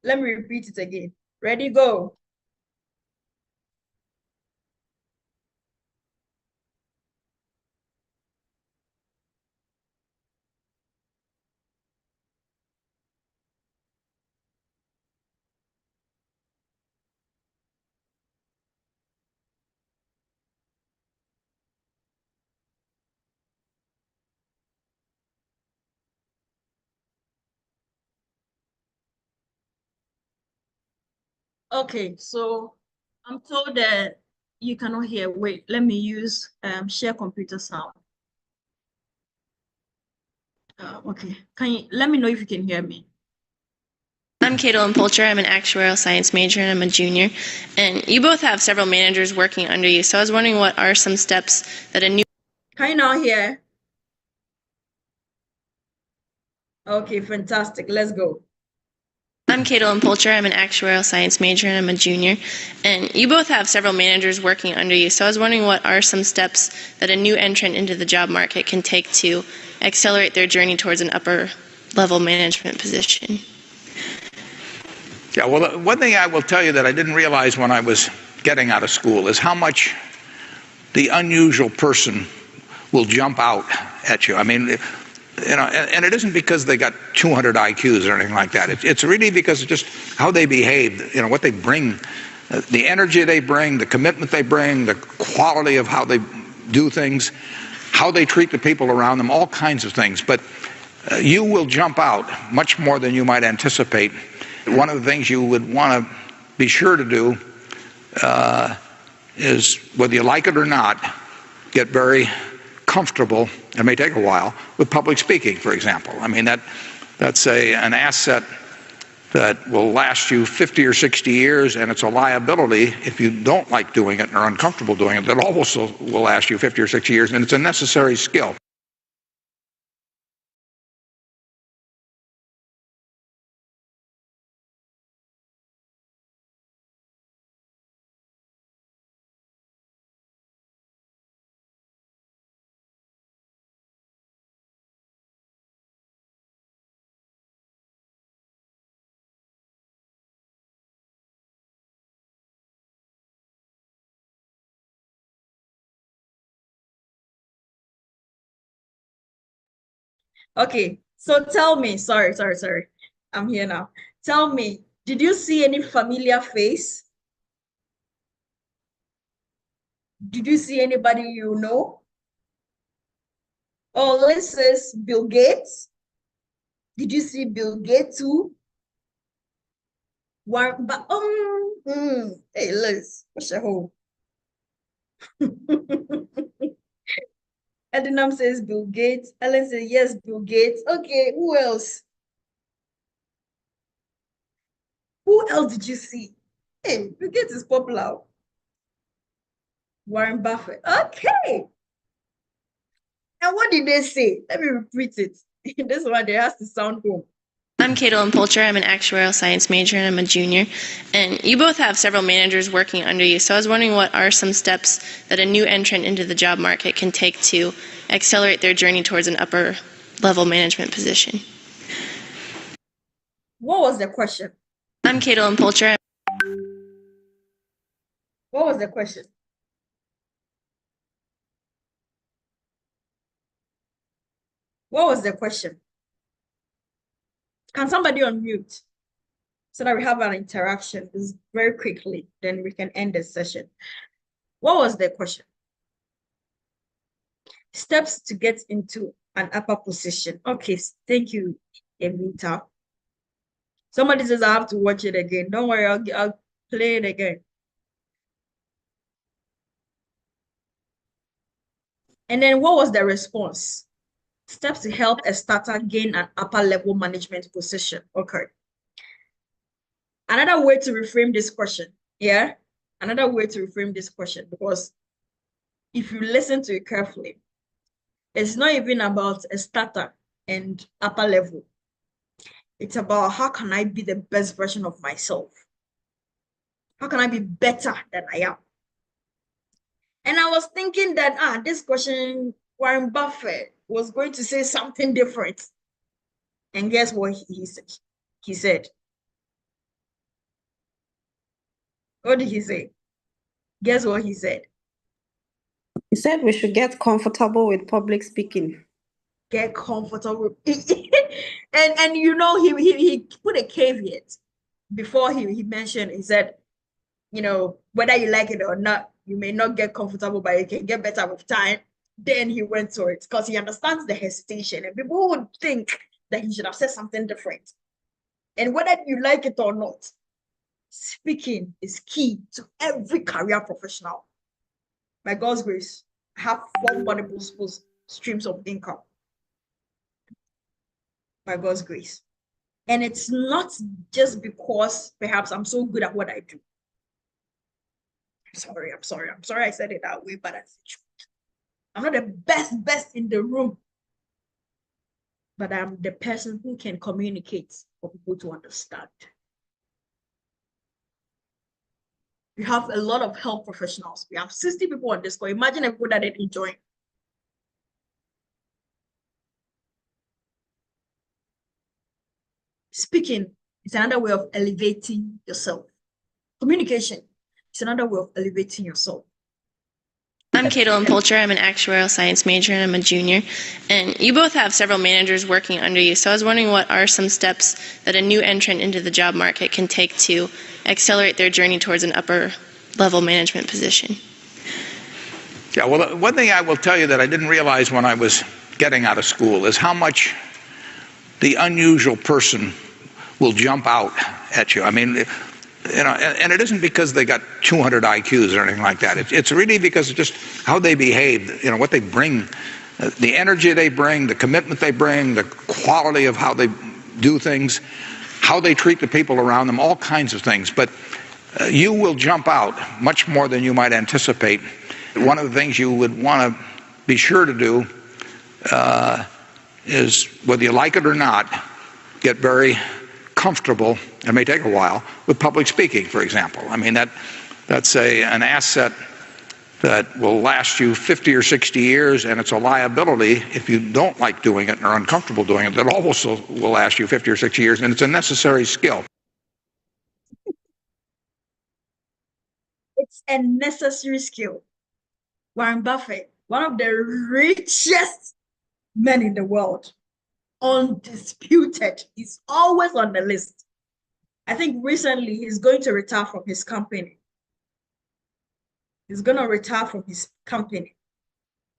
Let me repeat it again. Ready, go. Okay, so I'm told that you cannot hear. Wait, let me use share computer sound. Okay, let me know if you can hear me. I'm Caitlin Polcher. I'm an actuarial science major and I'm a junior. And you both have several managers working under you. So I was wondering what are some steps that a new... Can you now hear? Okay, fantastic. Let's go. I'm Caitlin Polcher. I'm an actuarial science major and I'm a junior. And you both have several managers working under you. So I was wondering what are some steps that a new entrant into the job market can take to accelerate their journey towards an upper level management position. Yeah, well, one thing I will tell you that I didn't realize when I was getting out of school is how much the unusual person will jump out at you. I mean, and it isn't because they got 200 IQs or anything like that. It's really because of just how they behave, what they bring, the energy they bring, the commitment they bring, the quality of how they do things, how they treat the people around them, all kinds of things. But you will jump out much more than you might anticipate. One of the things you would want to be sure to do is, whether you like it or not, get very comfortable, it may take a while, with public speaking, for example. I mean, that's an asset that will last you 50 or 60 years, and it's a liability if you don't like doing it and are uncomfortable doing it, that also will last you 50 or 60 years, and it's a necessary skill. Okay, so tell me, sorry. I'm here now. Tell me, did you see any familiar face? Did you see anybody you know? Oh, Liz says Bill Gates. Did you see Bill Gates too? Hey Liz, what's your hole? Edinam says Bill Gates. Ellen says yes, Bill Gates. Okay, who else? Who else did you see? Hey, Bill Gates is popular. Warren Buffett. Okay. And what did they say? Let me repeat it. This one, they has to sound home. I'm Caitlin Polcher. I'm an actuarial science major and I'm a junior. And you both have several managers working under you. So I was wondering what are some steps that a new entrant into the job market can take to accelerate their journey towards an upper level management position? What was the question? I'm Caitlin Polcher. What was the question? What was the question? Can somebody unmute so that we have an interaction very quickly, then we can end the session. What was the question? Steps to get into an upper position. Okay, thank you, Evita. Somebody says I have to watch it again. Don't worry, I'll play it again. And then what was the response? Steps to help a starter gain an upper level management position. Okay. Another way to reframe this question, yeah? Another way to reframe this question, because if you listen to it carefully, it's not even about a starter and upper level. It's about how can I be the best version of myself? How can I be better than I am? And I was thinking that this question, Warren Buffett was going to say something different. And guess what he said? He said, what did he say? Guess what he said? He said we should get comfortable with public speaking. Get comfortable. and you know, he put a caveat before he mentioned, he said, you know, whether you like it or not, you may not get comfortable, but you can get better with time. Then he went to it because he understands the hesitation, and people would think that he should have said something different. And whether you like it or not, speaking is key to every career professional. By God's grace, I have 4 multiple streams of income. By God's grace. And it's not just because perhaps I'm so good at what I do. I'm sorry I said it that way, but that's the truth. I'm not the best in the room, but I'm the person who can communicate for people to understand. We have a lot of health professionals. We have 60 people on this call. Imagine everyone that didn't join. Speaking is another way of elevating yourself. Communication is another way of elevating yourself. I'm Caitlin Polcher. I'm an actuarial science major and I'm a junior. And you both have several managers working under you. So I was wondering what are some steps that a new entrant into the job market can take to accelerate their journey towards an upper level management position? Yeah, well, one thing I will tell you that I didn't realize when I was getting out of school is how much the unusual person will jump out at you. I mean, you know, and it isn't because they got 200 IQs or anything like that. It's really because of just how they behave, you know, what they bring, the energy they bring, the commitment they bring, the quality of how they do things, how they treat the people around them, all kinds of things. But you will jump out much more than you might anticipate. One of the things you would want to be sure to do is, whether you like it or not, get very comfortable, it may take a while, with public speaking, for example. I mean, that's an asset that will last you 50 or 60 years, and it's a liability if you don't like doing it and are uncomfortable doing it, that also will last you 50 or 60 years, and it's a necessary skill. It's a necessary skill. Warren Buffett, one of the richest men in the world, undisputed. He's always on the list. I think recently he's going to retire from his company. He's going to retire from his company.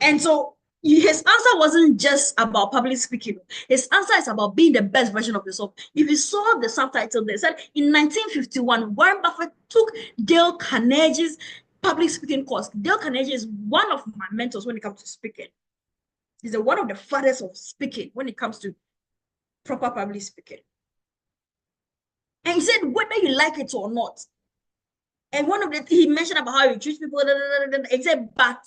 And so his answer wasn't just about public speaking. His answer is about being the best version of yourself. If you saw the subtitle, they said in 1951, Warren Buffett took Dale Carnegie's public speaking course. Dale Carnegie is one of my mentors when it comes to speaking. He's one of the fathers of speaking when it comes to proper public speaking. And he said, whether you like it or not. And one of the he mentioned about how you treat people, he said, but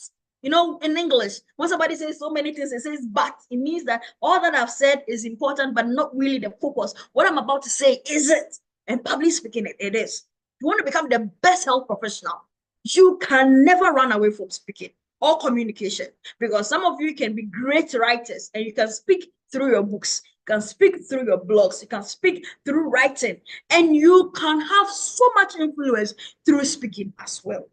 you know, in English, when somebody says so many things, it says but. It means that all that I've said is important, but not really the focus. What I'm about to say isn't. And public speaking, it is. You want to become the best health professional. You can never run away from speaking or communication, because some of you can be great writers and you can speak through your books, you can speak through your blogs, you can speak through writing, and you can have so much influence through speaking as well.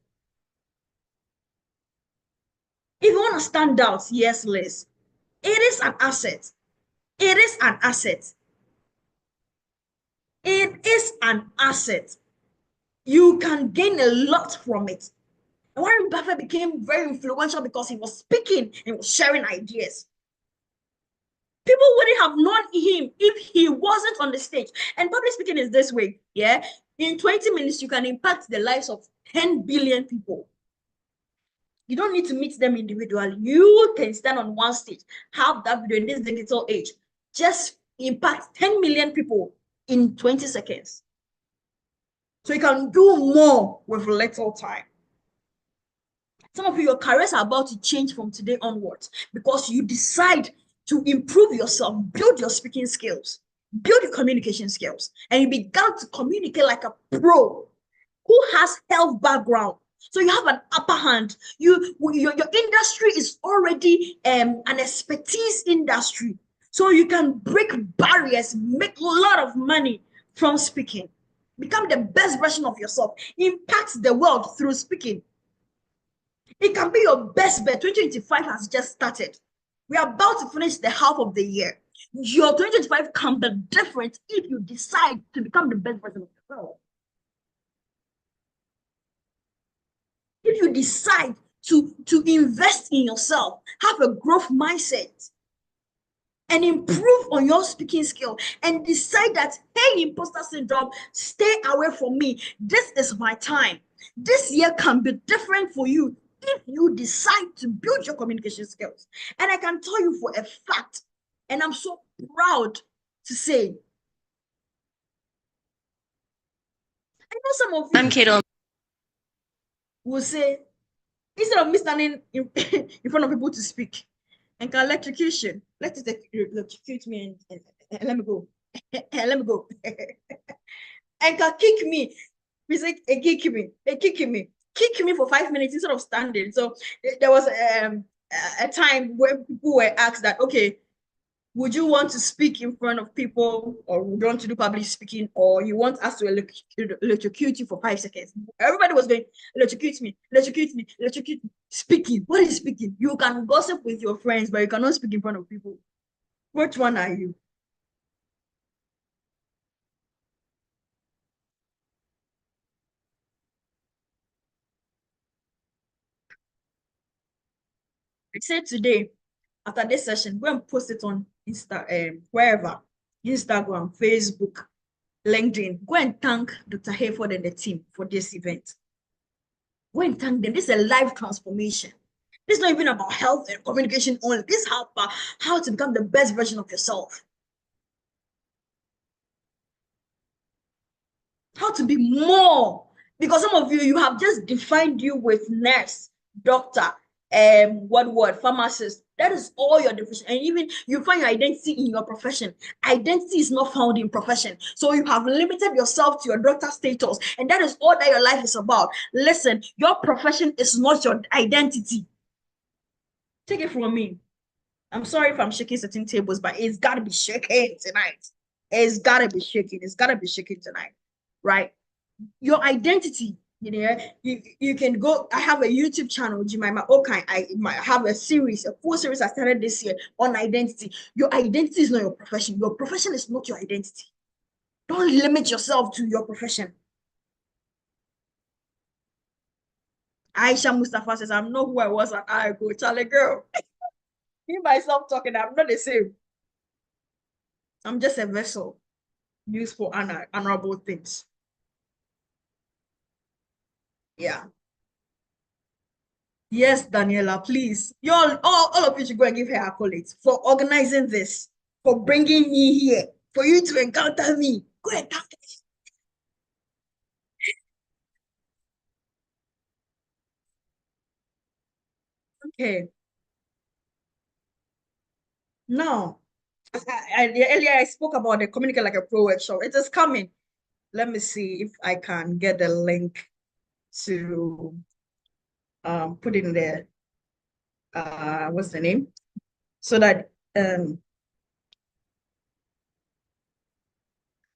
If you want to stand out, yes, Liz, it is an asset. It is an asset. It is an asset. You can gain a lot from it. And Warren Buffett became very influential because he was speaking and was sharing ideas. People wouldn't have known him if he wasn't on the stage. And public speaking is this way, yeah? In 20 minutes, you can impact the lives of 10 billion people. You don't need to meet them individually. You can stand on one stage, have that video in this digital age, just impact 10 million people in 20 seconds. So you can do more with little time. Some of you, your careers are about to change from today onwards because you decide to improve yourself, build your speaking skills, build your communication skills, and you began to communicate like a pro who has health background. So you have an upper hand. Your industry is already an expertise industry. So you can break barriers, make a lot of money from speaking. Become the best version of yourself. Impact the world through speaking. It can be your best bet. 2025 has just started. We are about to finish the half of the year. Your 2025 can be different if you decide to become the best version of yourself. If you decide to invest in yourself, have a growth mindset, and improve on your speaking skill, and decide that, hey, imposter syndrome, stay away from me. This is my time. This year can be different for you if you decide to build your communication skills. And I can tell you for a fact, and I'm so proud to say, I know some of you I'm Kato. will say, instead of me standing in, in front of people to speak, and can electrocution, let it electrocute me and let me go. Let me go. And can kick me. He's like, kick me for 5 minutes instead of standing. So there was a time where people were asked that, okay, would you want to speak in front of people, or would you want to do public speaking, or you want us to electrocute you for 5 seconds? Everybody was going, electrocute me. Speaking. What is speaking? You can gossip with your friends, but you cannot speak in front of people. Which one are you? I said today, after this session, go and post it on wherever, Instagram, Facebook, LinkedIn. Go and thank Dr. Hayford and the team for this event. Go and thank them. This is a life transformation. This is not even about health and communication only. This is about how to become the best version of yourself. How to be more. Because some of you have just defined you with nurse, doctor, pharmacist. That is all your definition. And even you find your identity in your profession. Identity is not found in profession. So you have limited yourself to your doctor status. And that is all that your life is about. Listen, your profession is not your identity. Take it from me. I'm sorry if I'm shaking certain tables, but it's got to be shaking tonight. It's got to be shaking. It's got to be shaking tonight, right? Your identity, You know, you can go. I have a YouTube channel, Jemima Okai. I have a series, a full series I started this year on identity. Your identity is not your profession. Your profession is not your identity. Don't limit yourself to your profession. Aisha Mustafa says, I'm not who I was an hour ago. Charlie girl. Me myself talking, I'm not the same. I'm just a vessel used for honorable things. Yeah. Yes, Daniela, please. You all of you should go and give her accolades for organizing this, for bringing me here, for you to encounter me. Go encounter me. Okay. Now, earlier I spoke about the Communicate Like a Pro workshop. It is coming. Let me see if I can get the link to put in there. What's the name? So that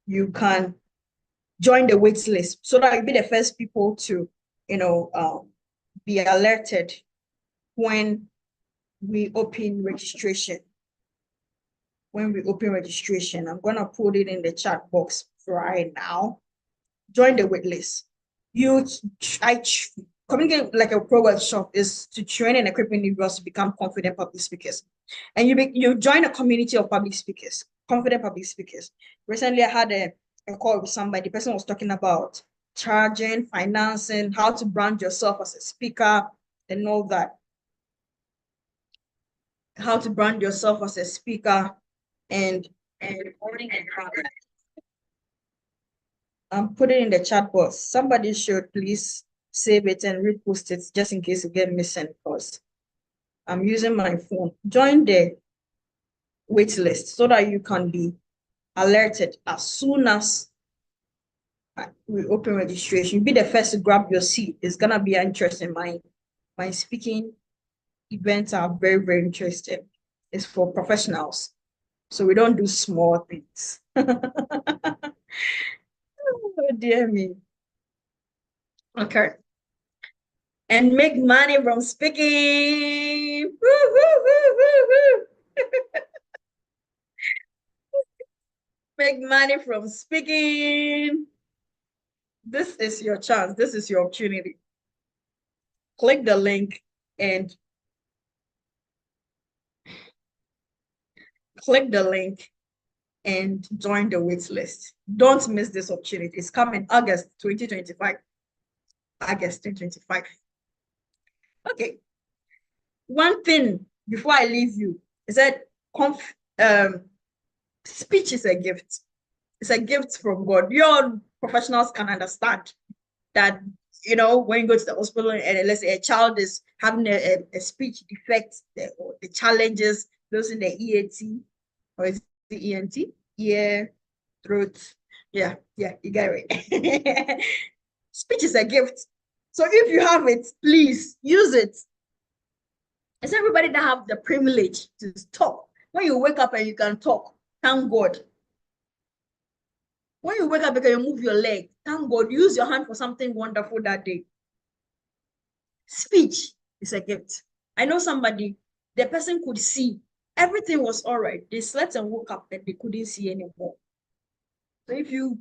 you can join the wait list, so that you'll be the first people to, be alerted when we open registration. When we open registration, I'm gonna put it in the chat box right now. Join the wait list. Communicate Like a Pro workshop is to train and equip individuals to become confident public speakers. And you join a community of public speakers, confident public speakers. Recently, I had a call with somebody. The person was talking about charging, financing, how to brand yourself as a speaker, and all that. How to brand yourself as a speaker and I'm putting in the chat box. Somebody should please save it and repost it just in case you get missing, because I'm using my phone. Join the wait list so that you can be alerted as soon as we open registration. Be the first to grab your seat. It's gonna be interesting. My speaking events are very, very interesting. It's for professionals, so we don't do small things. Oh, dear me. Okay. And make money from speaking. Woo, woo, woo, woo, woo. Make money from speaking. This is your chance. This is your opportunity. Click the link and join the wait list. Don't miss this opportunity. It's coming August 2025. August 2025. Okay. One thing before I leave you is that speech is a gift. It's a gift from God. Your professionals can understand that, when you go to the hospital and let's say a child is having a speech defect, the challenges, those in the EAT, or is it ENT? Ear, throat. Yeah, you get it. Speech is a gift. So if you have it, please use it. It's everybody that have the privilege to talk. When you wake up and you can talk, thank God. When you wake up, because you move your leg, thank God. Use your hand for something wonderful that day. Speech is a gift. I know somebody, the person could see. Everything was all right. They slept and woke up and they couldn't see anymore. So if you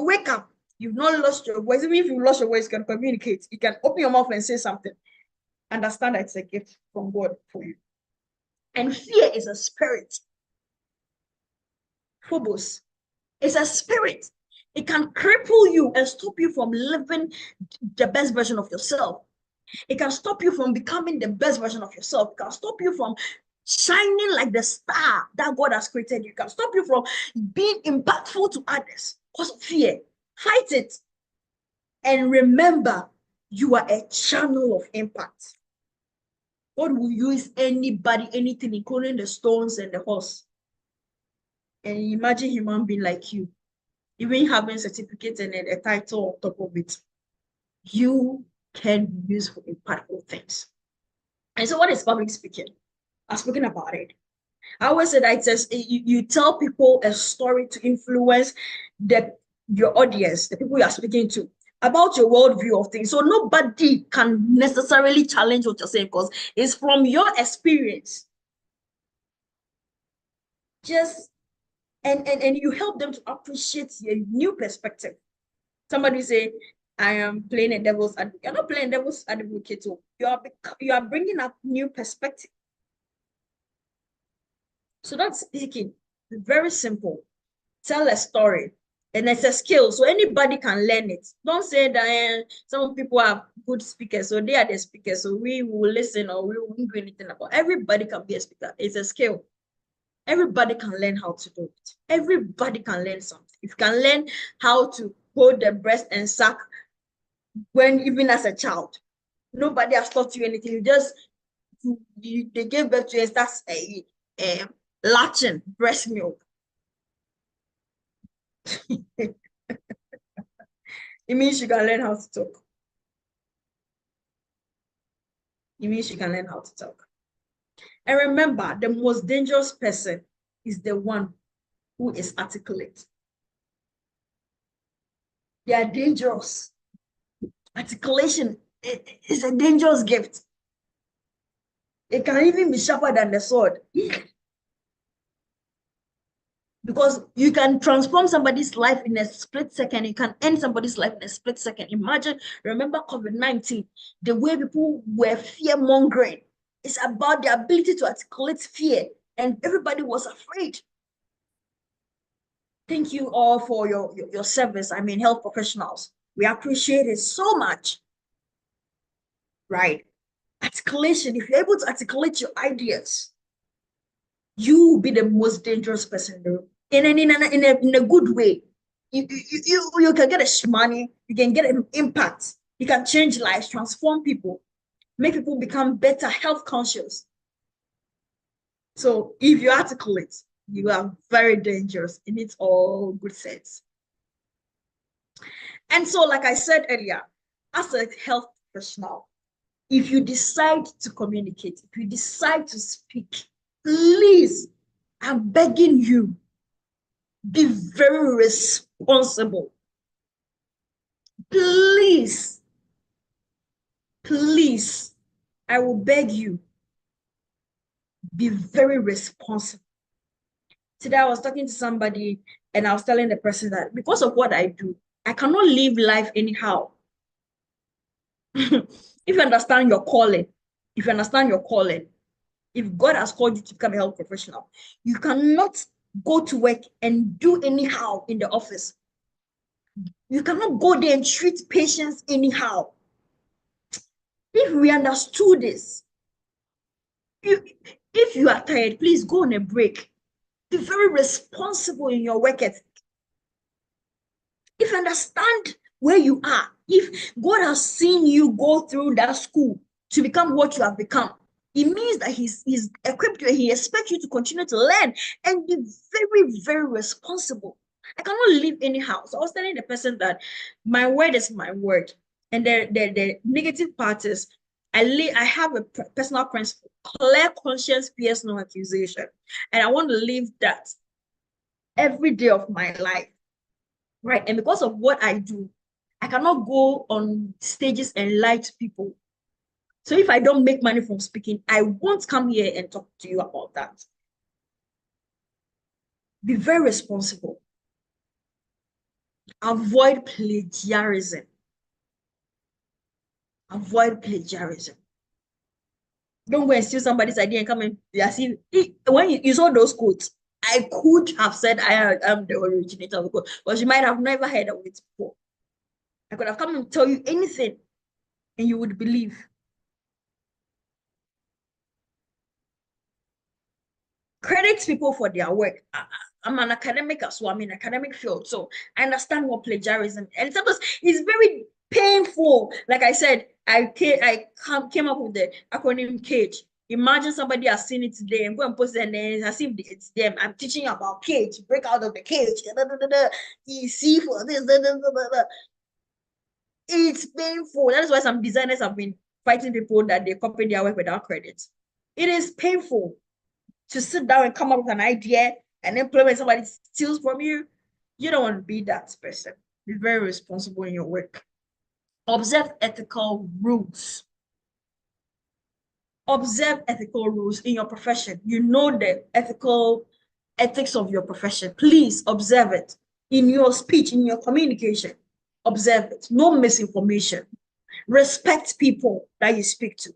wake up, you've not lost your voice. Even if you lost your voice, you can communicate. You can open your mouth and say something. Understand that it's a gift from God for you. And fear is a spirit. Phobos. It's a spirit. It can cripple you and stop you from living the best version of yourself. It can stop you from becoming the best version of yourself. It can stop you from shining like the star that God has created you. It can stop you from being impactful to others because of fear. Fight it. And remember, you are a channel of impact. God will use anybody, anything, including the stones and the horse. And imagine a human being like you, even having a certificate and a title on top of it. You can be used for impactful things. And so what is public speaking? I've spoken about it. I always say that it says you tell people a story to influence your audience, the people you are speaking to. about your worldview of things. So nobody can necessarily challenge what you're saying because it's from your experience. Just and you help them to appreciate your new perspective. Somebody say, I am playing a devil's advocate. You're not playing devil's advocate. You are bringing up new perspective. So that's speaking. Very simple. Tell a story. And it's a skill, so anybody can learn it. Don't say that some people are good speakers, so they are the speakers, so we will listen or we won't do anything about it. Everybody can be a speaker. It's a skill. Everybody can learn how to do it. Everybody can learn something. If you can learn how to hold the breast and suck when even as a child, nobody has taught you anything. You just they gave birth to you and that's a latching breast milk. It means you can learn how to talk. It means you can learn how to talk. And remember, the most dangerous person is the one who is articulate. They are dangerous. Articulation is a dangerous gift. It can even be sharper than the sword. Because you can transform somebody's life in a split second. You can end somebody's life in a split second. Imagine, remember COVID-19, the way people were fear-mongering. It's about the ability to articulate fear, and everybody was afraid. Thank you all for your service. I mean, health professionals. We appreciate it so much. Right? Articulation, if you're able to articulate your ideas, you will be the most dangerous person in the room. In a good way. You can get a money, you can get an impact, you can change lives, transform people, make people become better, health conscious. So if you articulate, you are very dangerous in its all good sense. And so, like I said earlier, as a health professional, if you decide to communicate, if you decide to speak, please, I'm begging you, be very responsible. Please, please, I will beg you, be very responsible. Today I was talking to somebody and I was telling the person that because of what I do, I cannot live life anyhow. If you understand your calling, if God has called you to become a health professional, you cannot go to work and do anyhow in the office. You cannot go there and treat patients anyhow. If we understood this, if you are tired, please go on a break. Be very responsible in your work ethic. If you understand where you are, if God has seen you go through that school to become what you have become, it means that he's equipped you and he expects you to continue to learn and be very, very responsible. I cannot live anyhow. So I was telling the person that my word is my word. And the negative part is I have a personal principle, clear conscience, fears no accusation. And I want to live that every day of my life. Right. And because of what I do, I cannot go on stages and lie to people. So if I don't make money from speaking, I won't come here and talk to you about that. Be very responsible. Avoid plagiarism. Avoid plagiarism. Don't go and steal somebody's idea and come and see. When you saw those quotes, I could have said I am the originator of the quote, but you might have never heard of it before. I could have come and tell you anything and you would believe. Credit people for their work. I'm an academic as well. I'm in academic field, so I understand what plagiarism and sometimes it's very painful. Like I said, I came up with the acronym CAGE. Imagine somebody has seen it today and go and post it and as if it's them. I'm teaching about cage, break out of the cage. You see for this. It's painful. That is why some designers have been fighting people that they copy their work without credit. It is painful to sit down and come up with an idea and implement somebody steals from you. You don't want to be that person. Be very responsible in your work. Observe ethical rules. Observe ethical rules in your profession. You know the ethics of your profession. Please observe it in your speech, in your communication. Observe it. No misinformation. Respect people that you speak to.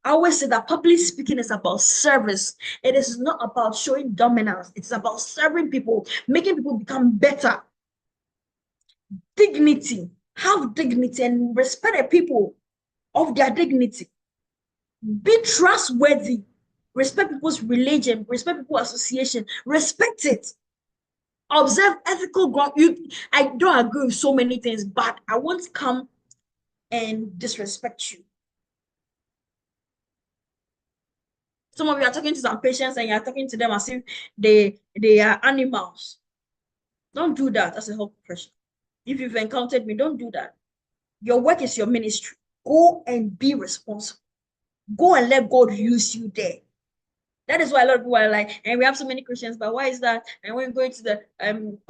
I always say that public speaking is about service. It is not about showing dominance. It's about serving people, making people become better. Dignity. Have dignity and respect the people of their dignity. Be trustworthy. Respect people's religion. Respect people's association. Respect it. Observe ethical ground. I don't agree with so many things, but I won't come and disrespect you. Some of you are talking to some patients and you're talking to them as if they are animals. Don't do that as a health professional. If you've encountered me, don't do that. Your work is your ministry. Go and be responsible. Go and let God use you there. That is why a lot of people are like, and we have so many Christians, but why is that? And when you go into the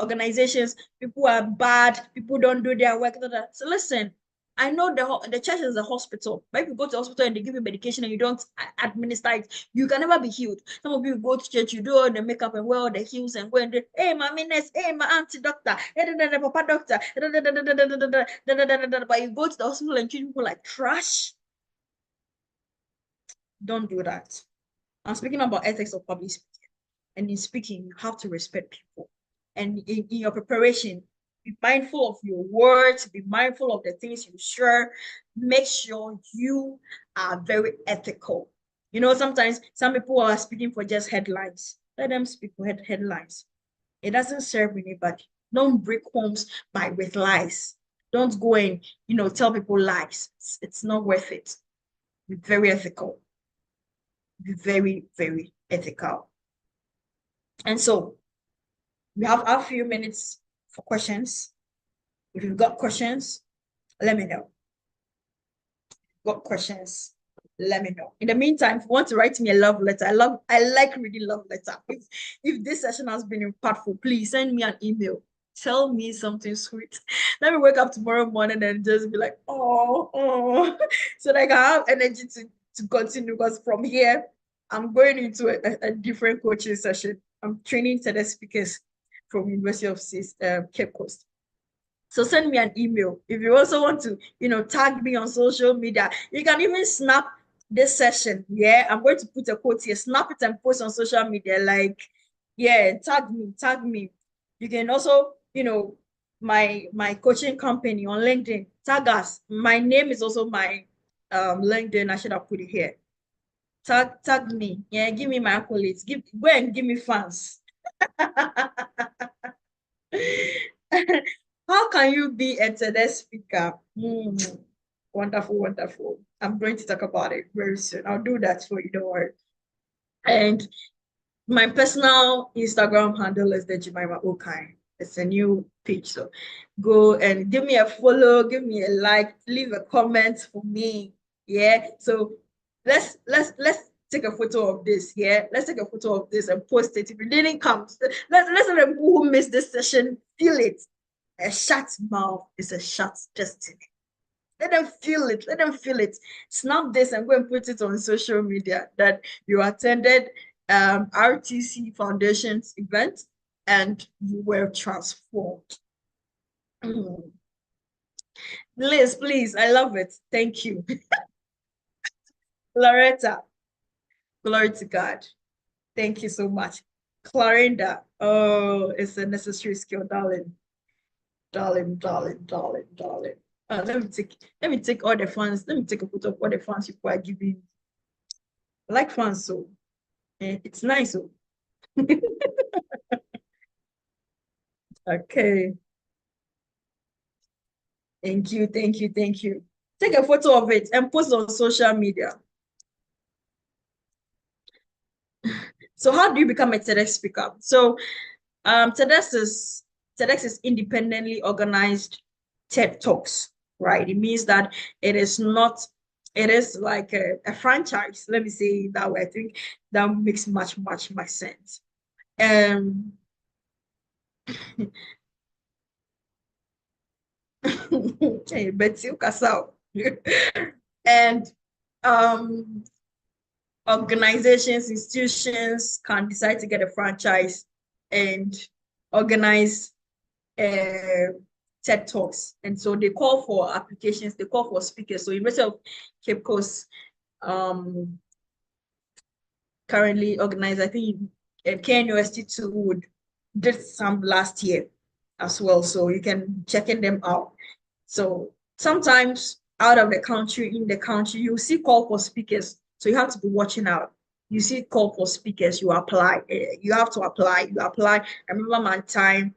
organizations, people are bad, people don't do their work. So listen, I know the church is a hospital, but if you go to the hospital and they give you medication and you don't administer it, you can never be healed. Some of you go to church, you do all the makeup and wear all the heels and go and do, hey, my nurse, hey, my auntie doctor, hey, papa doctor, but you go to the hospital and treat people like trash. Don't do that. I'm speaking about ethics of public speaking. And in speaking, you have to respect people. And in your preparation, be mindful of your words, be mindful of the things you share. Make sure you are very ethical. You know, sometimes some people are speaking for just headlines. Let them speak for headlines. It doesn't serve anybody. Don't break homes with lies. Don't go and, tell people lies. It's not worth it. Be very ethical. Be very, very ethical. And so we have a few minutes for questions. If you've got questions, let me know. Got questions, let me know. In the meantime, if you want to write me a love letter, I like reading love letter. If this session has been impactful, please send me an email. Tell me something sweet. Let me wake up tomorrow morning and just be like, oh, so that I can have energy to continue, because from here, I'm going into a different coaching session. I'm training TEDx speakers from University of Cape Coast. So send me an email. If you also want to, tag me on social media, you can even snap this session. Yeah, I'm going to put a quote here. Snap it and post on social media. Like, yeah, tag me. You can also, my coaching company on LinkedIn, tag us. My name is also my LinkedIn. I should have put it here. Tag me. Yeah, give me my accolades. Go and give me fans. How can you be a TEDx speaker? Wonderful, wonderful. I'm going to talk about it very soon. I'll do that for you, don't worry. And my personal Instagram handle is the Jemima Okai. It's a new page, so go and give me a follow, give me a like, leave a comment for me. Yeah. So let's take a photo of this. Yeah. Let's take a photo of this and post it. If it didn't come, let's let them who missed this session feel it. A shut mouth is a shut destiny. Let them feel it. Let them feel it. Snap this and go and put it on social media that you attended RTC Foundation's event and you were transformed. Liz, please, I love it. Thank you. Loretta, glory to God. Thank you so much. Clarinda, oh, it's a necessary skill, darling. Darling. Let me take all the fans. Let me take a photo of all the fans people are giving. I like fans, so it's nice. So okay. Thank you. Take a photo of it and post on social media. So how do you become a TEDx speaker? So TEDx is independently organized TED Talks, right? It means that it is like a franchise. Let me say that way. I think that makes much sense. Hey, Betsy Kasau. And organizations, institutions can decide to get a franchise and organize TED Talks. And so they call for applications, they call for speakers. So University of Cape Coast currently organized, I think KNUST too did some last year as well. So you can check them out. So sometimes out of the country, in the country, you see call for speakers. So you have to be watching out. You see call for speakers, you apply. You have to apply. You apply. I remember my time,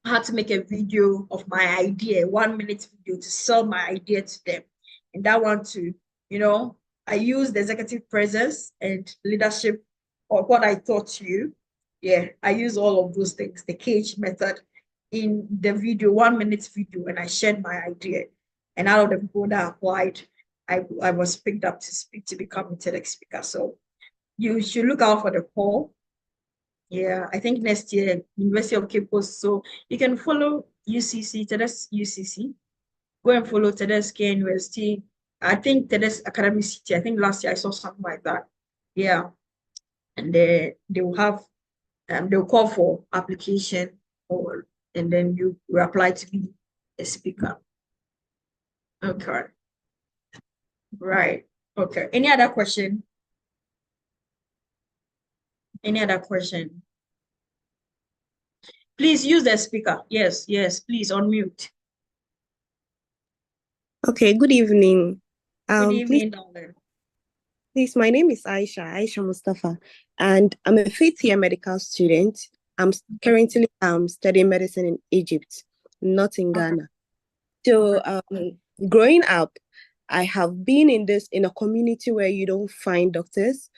I had to make a video of my idea, 1 minute video to sell my idea to them. And that one too, I used executive presence and leadership or what I taught you. Yeah, I use all of those things, the cage method in the video, 1 minute video, and I shared my idea. And out of the people that applied, I was picked up to speak to become a TEDx speaker. So you should look out for the call. Yeah, I think next year, University of Cape Coast. So you can follow UCC, TEDx UCC. Go and follow TEDx KNUST. I think TEDx Academy City. I think last year I saw something like that. Yeah. And they will have, they'll call for application and then you will apply to be a speaker. Okay. Right. Okay. Any other question? Any other question? Please use the speaker. Yes, please unmute. Okay, good evening. Good evening, darling. Please, my name is Aisha Mustafa, and I'm a fifth year medical student. I'm currently studying medicine in Egypt, not in Ghana. So growing up, I have been in a community where you don't find doctors.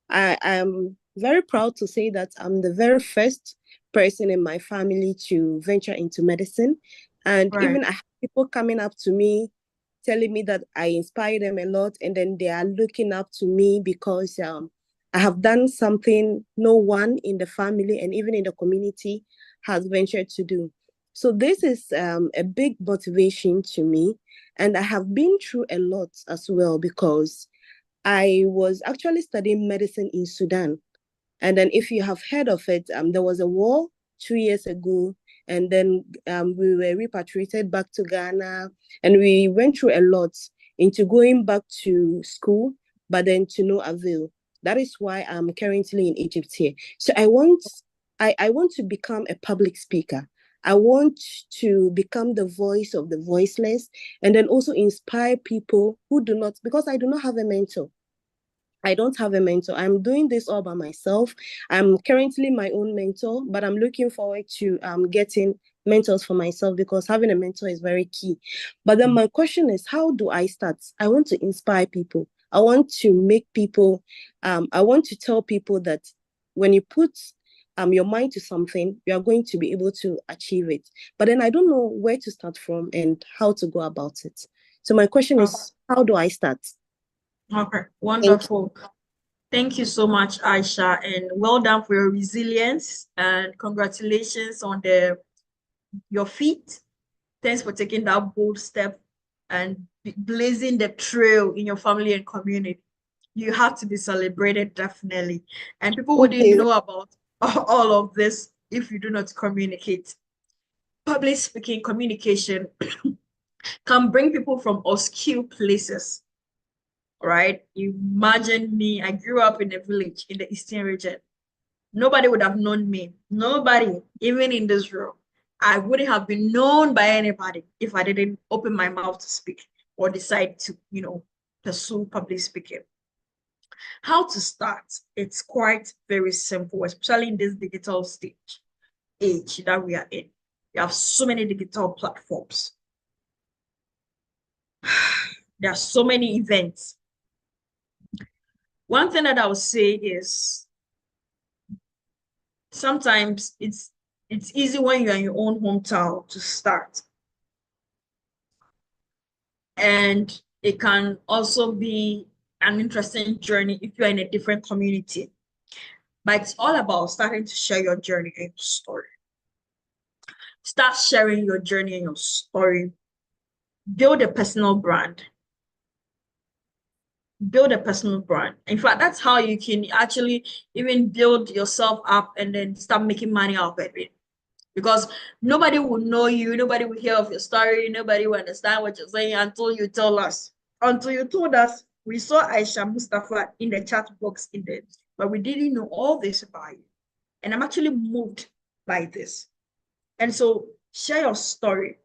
I am very proud to say that I'm the very first person in my family to venture into medicine. And even I have people coming up to me, telling me that I inspire them a lot, and then they are looking up to me because I have done something no one in the family and even in the community has ventured to do. So this is a big motivation to me. And I have been through a lot as well because I was actually studying medicine in Sudan. And then if you have heard of it, there was a war 2 years ago, and then we were repatriated back to Ghana, and we went through a lot into going back to school, but then to no avail. That is why I'm currently in Egypt here. So I want to become a public speaker. I want to become the voice of the voiceless, and then also inspire people who do not, because I do not have a mentor. I don't have a mentor. I'm doing this all by myself. I'm currently my own mentor, but I'm looking forward to getting mentors for myself because having a mentor is very key. But then my question is, how do I start? I want to inspire people. I want to make people, I want to tell people that when you put your mind to something, you are going to be able to achieve it. But then I don't know where to start from and how to go about it. So my question is, how do I start? Okay, wonderful. Thank you so much, Aisha, and well done for your resilience and congratulations on your feat. Thanks for taking that bold step and blazing the trail in your family and community. You have to be celebrated, definitely. And people wouldn't know about all of this if you do not communicate. Public speaking communication can bring people from obscure places. Right? Imagine me, I grew up in a village in the Eastern region. Nobody would have known me. Nobody, even in this room. I wouldn't have been known by anybody if I didn't open my mouth to speak or decide to, pursue public speaking. How to start? It's quite very simple, especially in this digital age that we are in. We have so many digital platforms. There are so many events. One thing that I would say is sometimes it's easy when you're in your own hometown to start. And it can also be an interesting journey if you're in a different community. But it's all about starting to share your journey and your story. Start sharing your journey and your story build a personal brand. Build a personal brand. In fact, that's how you can actually even build yourself up and then start making money out of it. Because nobody will know you, nobody will hear of your story, nobody will understand what you're saying until you tell us. Until you told us, we saw Aisha Mustafa in the chat box in there, but we didn't know all this about you. And I'm actually moved by this. And so share your story.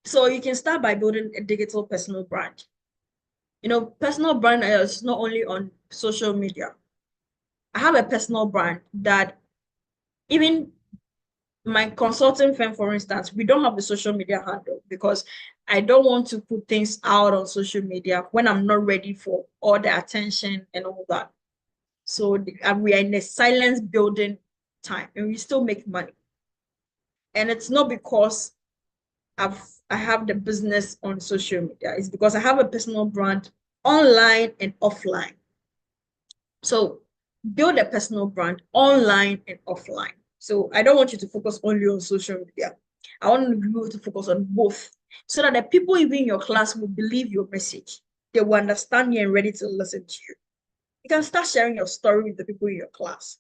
So you can start by building a digital personal brand. You know, personal brand is not only on social media. I have a personal brand that even my consulting firm, for instance, we don't have the social media handle because I don't want to put things out on social media when I'm not ready for all the attention and all that. So we are in a silence building time and we still make money. And it's not because I have the business on social media. It's because I have a personal brand online and offline. So build a personal brand online and offline. So I don't want you to focus only on social media. I want you to focus on both so that the people even in your class will believe your message. They will understand you and ready to listen to you. You can start sharing your story with the people in your class,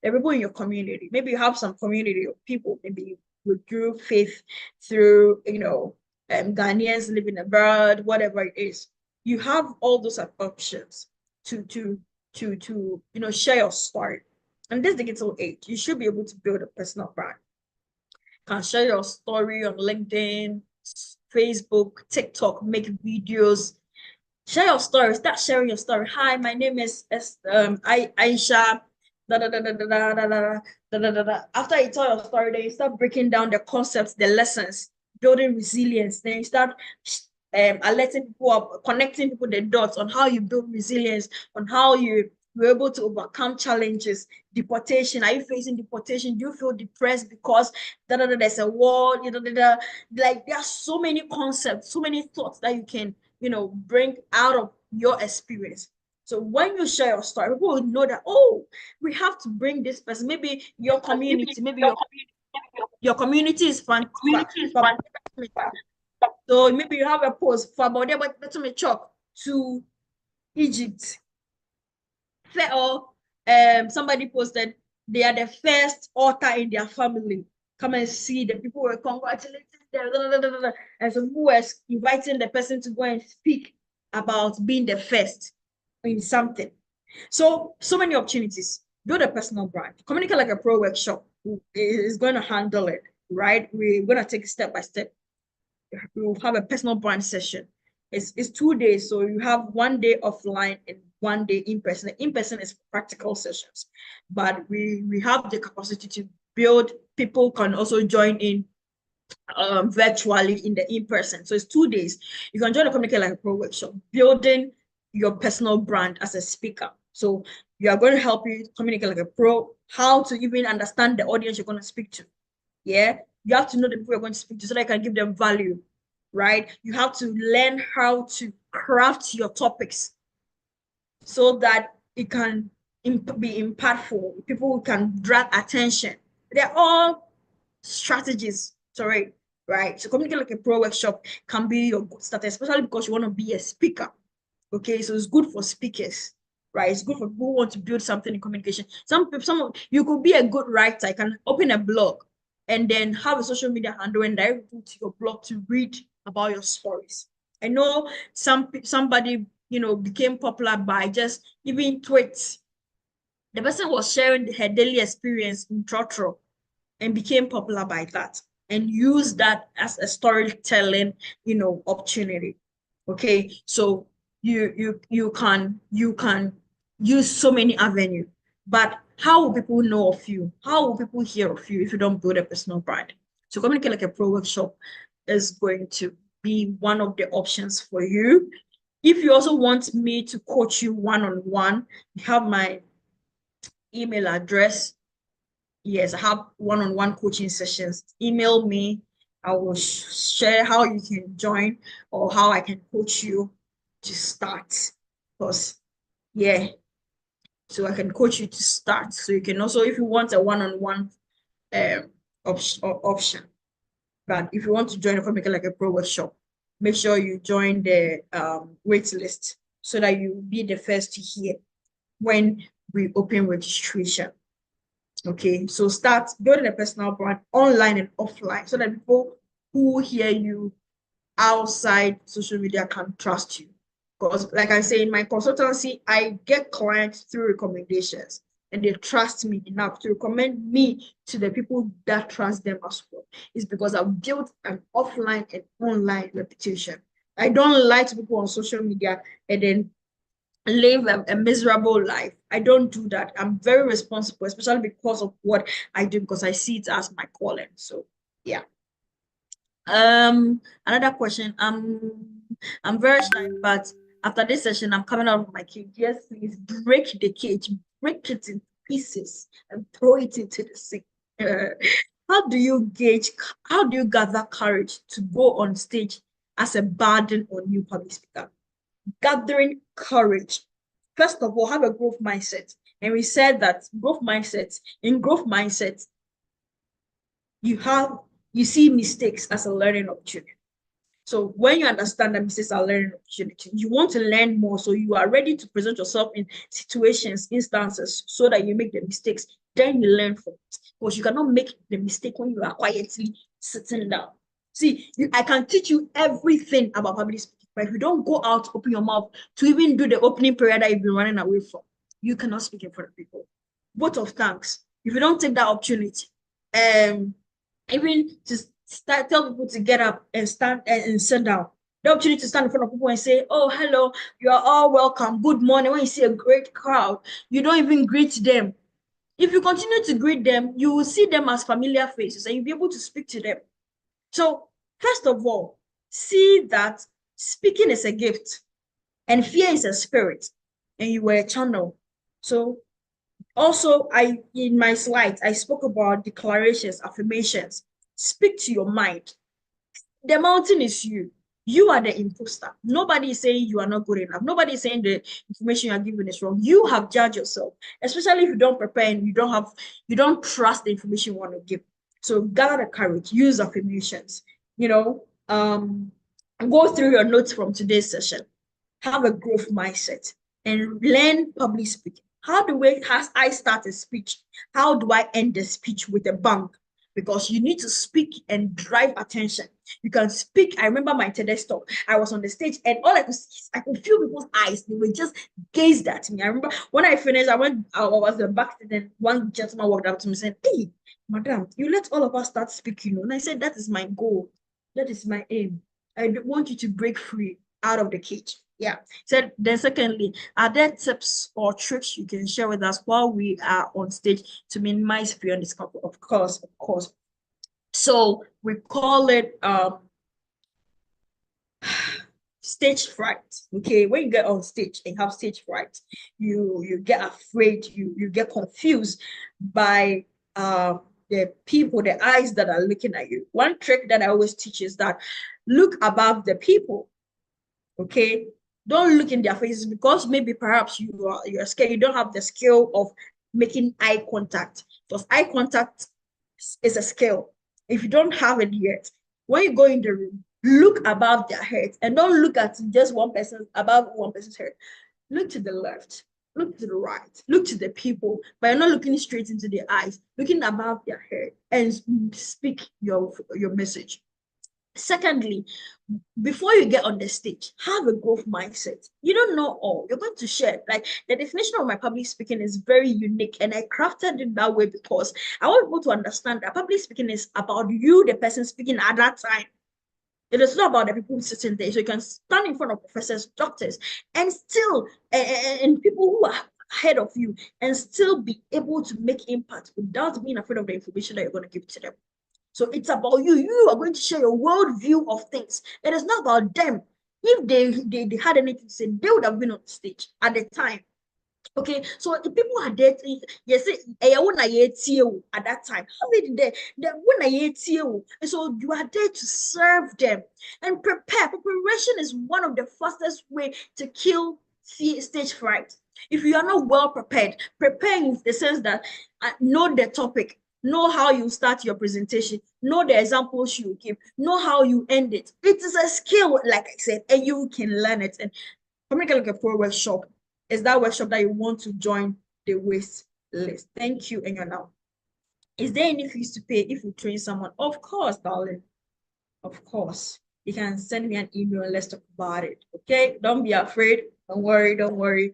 the people in your community. Maybe you have some community of people. Maybe you withdrew faith through, Ghanaians living abroad, whatever it is. You have all those options to share your story. In this digital age, you should be able to build a personal brand. You can share your story on LinkedIn, Facebook, TikTok, make videos. Share your story. Start sharing your story. Hi, my name is Aisha. Da, da, da, da, da, da, da, da, da, da, da. After you tell your story, then you start breaking down the concepts, the lessons, building resilience. Then you start alerting people up, connecting people the dots on how you build resilience, on how you were able to overcome challenges. Deportation. Are you facing deportation? Do you feel depressed because there's a war? Like there are so many concepts, so many thoughts that you can bring out of your experience. So when you share your story, people will know that, oh, we have to bring this person. Maybe your community, maybe your community is fantastic. So maybe you have a post for about but chalk to Egypt. Or somebody posted they are the first author in their family. Come and see the people were congratulating them. And so who was inviting the person to go and speak about being the first in something. So many opportunities. Build a personal brand. Communicate like a pro workshop is going to handle it, right? We're going to take step by step. We'll have a personal brand session. It's 2 days, so you have 1 day offline and 1 day in person. In person is practical sessions, but we have the capacity to build. People can also join in virtually in the in person. So it's 2 days. You can join a Communicate Like a Pro workshop, building your personal brand as a speaker. So you are going to help you communicate like a pro, how to even understand the audience you're going to speak to. Yeah, you have to know the people you're going to speak to so that you can give them value, right? You have to learn how to craft your topics so that it can be impactful. People can drag attention. They're all strategies, sorry, right? So Communicate Like a Pro workshop can be your good start, especially because you want to be a speaker. Okay, so it's good for speakers, right? It's good for people who want to build something in communication. You could be a good writer. You can open a blog and then have a social media handle and direct people to your blog to read about your stories. I know somebody became popular by just even tweets. The person was sharing her daily experience in Trotro and became popular by that and use that as a storytelling opportunity. Okay, so you can use so many avenues, but how will people know of you? How will people hear of you if you don't build a personal brand? So Communicate Like a Pro workshop is going to be one of the options for you. If you also want me to coach you one-on-one, you have my email address. Yes, I have one-on-one coaching sessions. Email me. I will share how you can join or how I can coach you to start. Because, yeah, so I can coach you to start. So you can also, if you want a one-on-one option. But if you want to join a filmmaker like a pro workshop, make sure you join the wait list so that you'll be the first to hear when we open registration. Okay, so start building a personal brand online and offline so that people who hear you outside social media can trust you. Because, like I say, in my consultancy, I get clients through recommendations, and they trust me enough to recommend me to the people that trust them as well. It's because I've built an offline and online reputation. I don't lie to people on social media and then live a miserable life. I don't do that. I'm very responsible, especially because of what I do, because I see it as my calling. So yeah. Another question. I'm very shy, but after this session, I'm coming out of my cage. Yes, please break the cage, break it in pieces, and throw it into the sea. How do you gather courage to go on stage as a burden on you public speaker? Gathering courage. First of all, have a growth mindset. And we said that in growth mindset, you see mistakes as a learning opportunity. So when you understand that mistakes are learning opportunity, you want to learn more. So you are ready to present yourself in situations, instances, so that you make the mistakes. Then you learn from it. Because you cannot make the mistake when you are quietly sitting down. See, I can teach you everything about public speaking, but if you don't go out, open your mouth to even do the opening prayer that you've been running away from, you cannot speak in front of people. Vote of thanks. If you don't take that opportunity, even just tell people to get up and stand and sit down. The opportunity to stand in front of people and say, "Oh, hello, you are all welcome. Good morning." When you see a great crowd, you don't even greet them. If you continue to greet them, you will see them as familiar faces and you'll be able to speak to them. So, first of all, see that speaking is a gift and fear is a spirit, and you were a channel. So, also, in my slides, I spoke about declarations, affirmations. Speak to your mind. The mountain is you. You are the imposter. Nobody is saying you are not good enough. Nobody is saying the information you are giving is wrong. You have judged yourself, especially if you don't prepare and you don't trust the information you want to give. So gather the courage, use affirmations, go through your notes from today's session, have a growth mindset, and learn public speaking. How I start a speech? How do I end the speech with a bang? Because you need to speak and drive attention. You can speak. I remember my TEDx talk. I was on the stage and all I could see is I could feel people's eyes. They were just gazed at me. I remember when I finished, I was the back, and then one gentleman walked up to me and said, "Hey, madam, you let all of us start speaking." And I said, "That is my goal. That is my aim. I want you to break free out of the cage." Yeah. So then secondly, are there tips or tricks you can share with us while we are on stage to minimize fear and discomfort? Of course. So we call it stage fright. Okay, when you get on stage and have stage fright, you get afraid, you get confused by the people, the eyes that are looking at you. One trick that I always teach is that look above the people. Okay, don't look in their faces, because maybe perhaps you're scared, you don't have the skill of making eye contact, because eye contact is a skill. If you don't have it yet, when you go in the room, look above their heads and don't look at just above one person's head. Look to the left, look to the right, look to the people, but you're not looking straight into their eyes, looking above their head, and speak your message. Secondly, before you get on the stage, have a growth mindset. You don't know all. You're going to share. Like, the definition of my public speaking is very unique, and I crafted it that way because I want people to understand that public speaking is about you, the person speaking at that time. It is not about the people sitting there. So you can stand in front of professors, doctors, and still, and people who are ahead of you, and still be able to make impact without being afraid of the information that you're going to give to them. So it's about you. You are going to share your worldview of things. It is not about them. If they had anything to say, they would have been on the stage at the time. Okay, so the people are there. Yes, at that time. How did they? And so you are there to serve them and prepare. Preparation is one of the fastest way to kill stage fright. If you are not well prepared, prepare in the sense that know the topic, Know how you start your presentation. Know the examples you give. Know how you end it. It is a skill, like I said, and you can learn it. And Communicate Like a Pro workshop is that workshop that you want to join the wait list. Thank you, and you're now. Is there any fees to pay if you train someone? Of course, darling. Of course. You can send me an email and let's talk about it. Okay? Don't be afraid. Don't worry. Don't worry.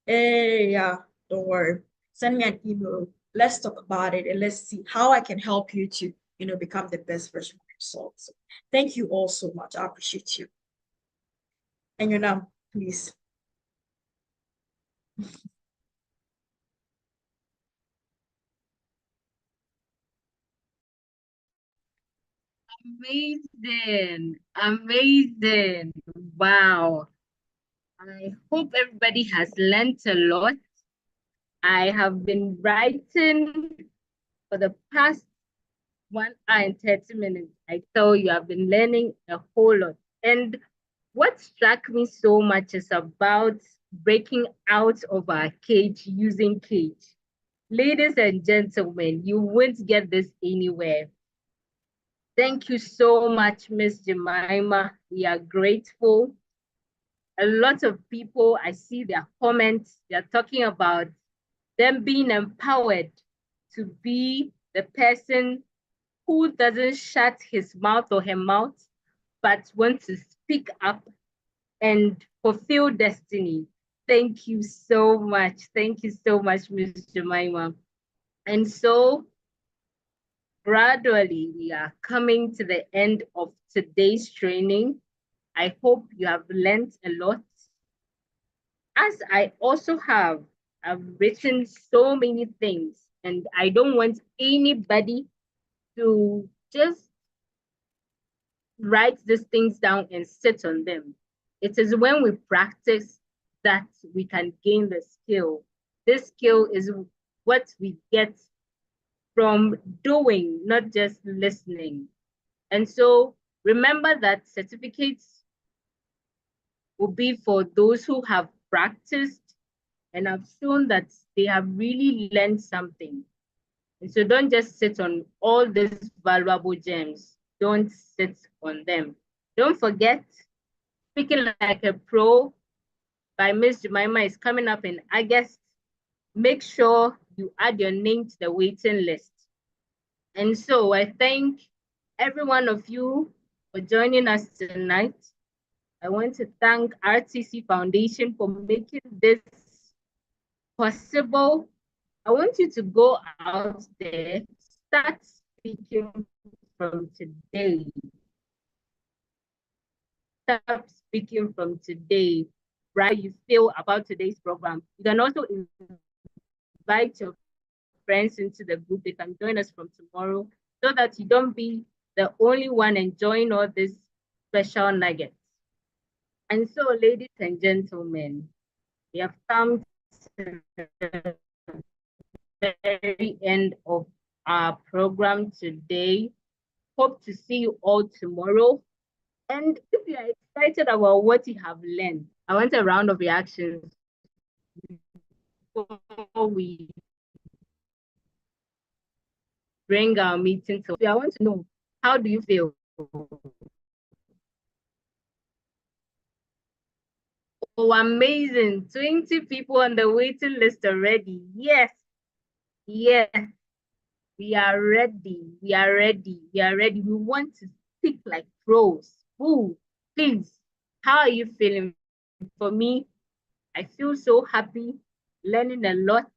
Hey, yeah, don't worry. Send me an email. Let's talk about it and let's see how I can help you to, become the best version of yourself. So thank you all so much. I appreciate you. And please. Amazing. Amazing. Wow. I hope everybody has learned a lot. I have been writing for the past 1 hour and 30 minutes. I tell you, I've been learning a whole lot. And what struck me so much is about breaking out of our cage using cage. Ladies and gentlemen, you won't get this anywhere. Thank you so much, Miss Jemima. We are grateful. A lot of people, I see their comments, they're talking about them being empowered to be the person who doesn't shut his mouth or her mouth, but wants to speak up and fulfill destiny. Thank you so much. Thank you so much, Ms. Jemima. And so gradually, we are coming to the end of today's training. I hope you have learned a lot. As I also have, I've written so many things, and I don't want anybody to just write these things down and sit on them. It is when we practice that we can gain the skill. This skill is what we get from doing, not just listening. And so remember that certificates will be for those who have practiced and have shown that they have really learned something. And so don't just sit on all these valuable gems. Don't sit on them. Don't forget, Speaking Like a Pro by Miss Jemima is coming up in August. Make sure you add your name to the waiting list. And so I thank every one of you for joining us tonight. I want to thank RTC Foundation for making this possible. I want you to go out there, start speaking from today. Start speaking from today, right? You feel about today's program. You can also invite your friends into the group. They can join us from tomorrow so that you don't be the only one enjoying all these special nuggets. And so, ladies and gentlemen, we have come to the very end of our program today. Hope to see you all tomorrow. And if you are excited about what you have learned, I want a round of reactions before we bring our meeting to. I want to know, how do you feel? Oh, amazing. 20 people on the waiting list already. Yes. Yes. We are ready. We are ready. We are ready. We want to speak like pros. Ooh, please. How are you feeling? For me, I feel so happy, learning a lot,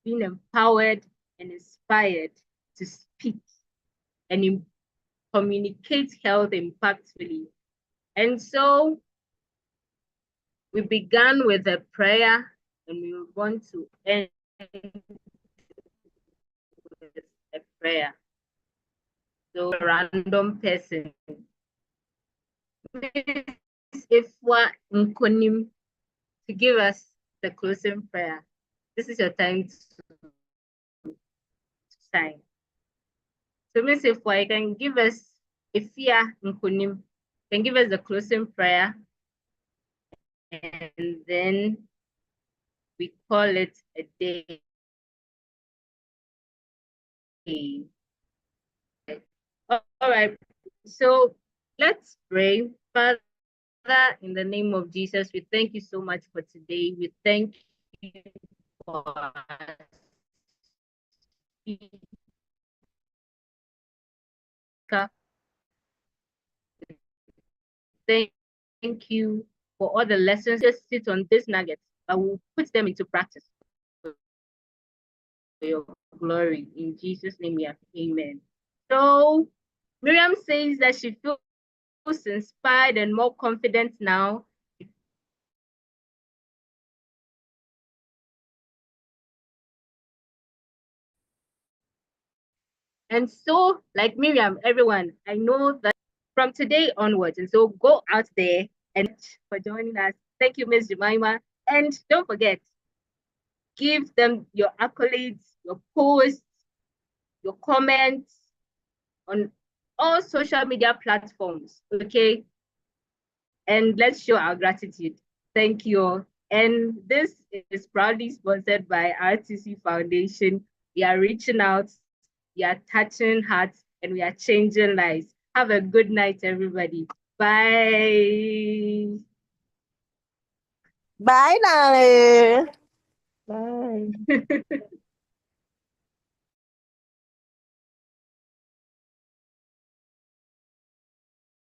being empowered and inspired to speak and communicate health impactfully. And so we began with a prayer and we want to end with a prayer. So a random person. If we're Nkonim to give us the closing prayer. This is your time to sign. So Miss Ifwa, you can give us Ifia Nkonim, can give us the closing prayer, and then we call it a day. All right. So let's pray. Father, in the name of Jesus, we thank you so much for today. We thank you for thank you for all the lessons. Just sit on these nuggets, but we'll put them into practice for your glory. In Jesus' name, we have amen. So Miriam says that she feels inspired and more confident now. And so, like Miriam, everyone, I know that from today onwards, and so go out there and for joining us. Thank you, Ms. Jemima. And don't forget, give them your accolades, your posts, your comments on all social media platforms, okay? And let's show our gratitude. Thank you. And this is proudly sponsored by RTC Foundation. We are reaching out, we are touching hearts, and we are changing lives. Have a good night, everybody. Bye. Bye now. Bye.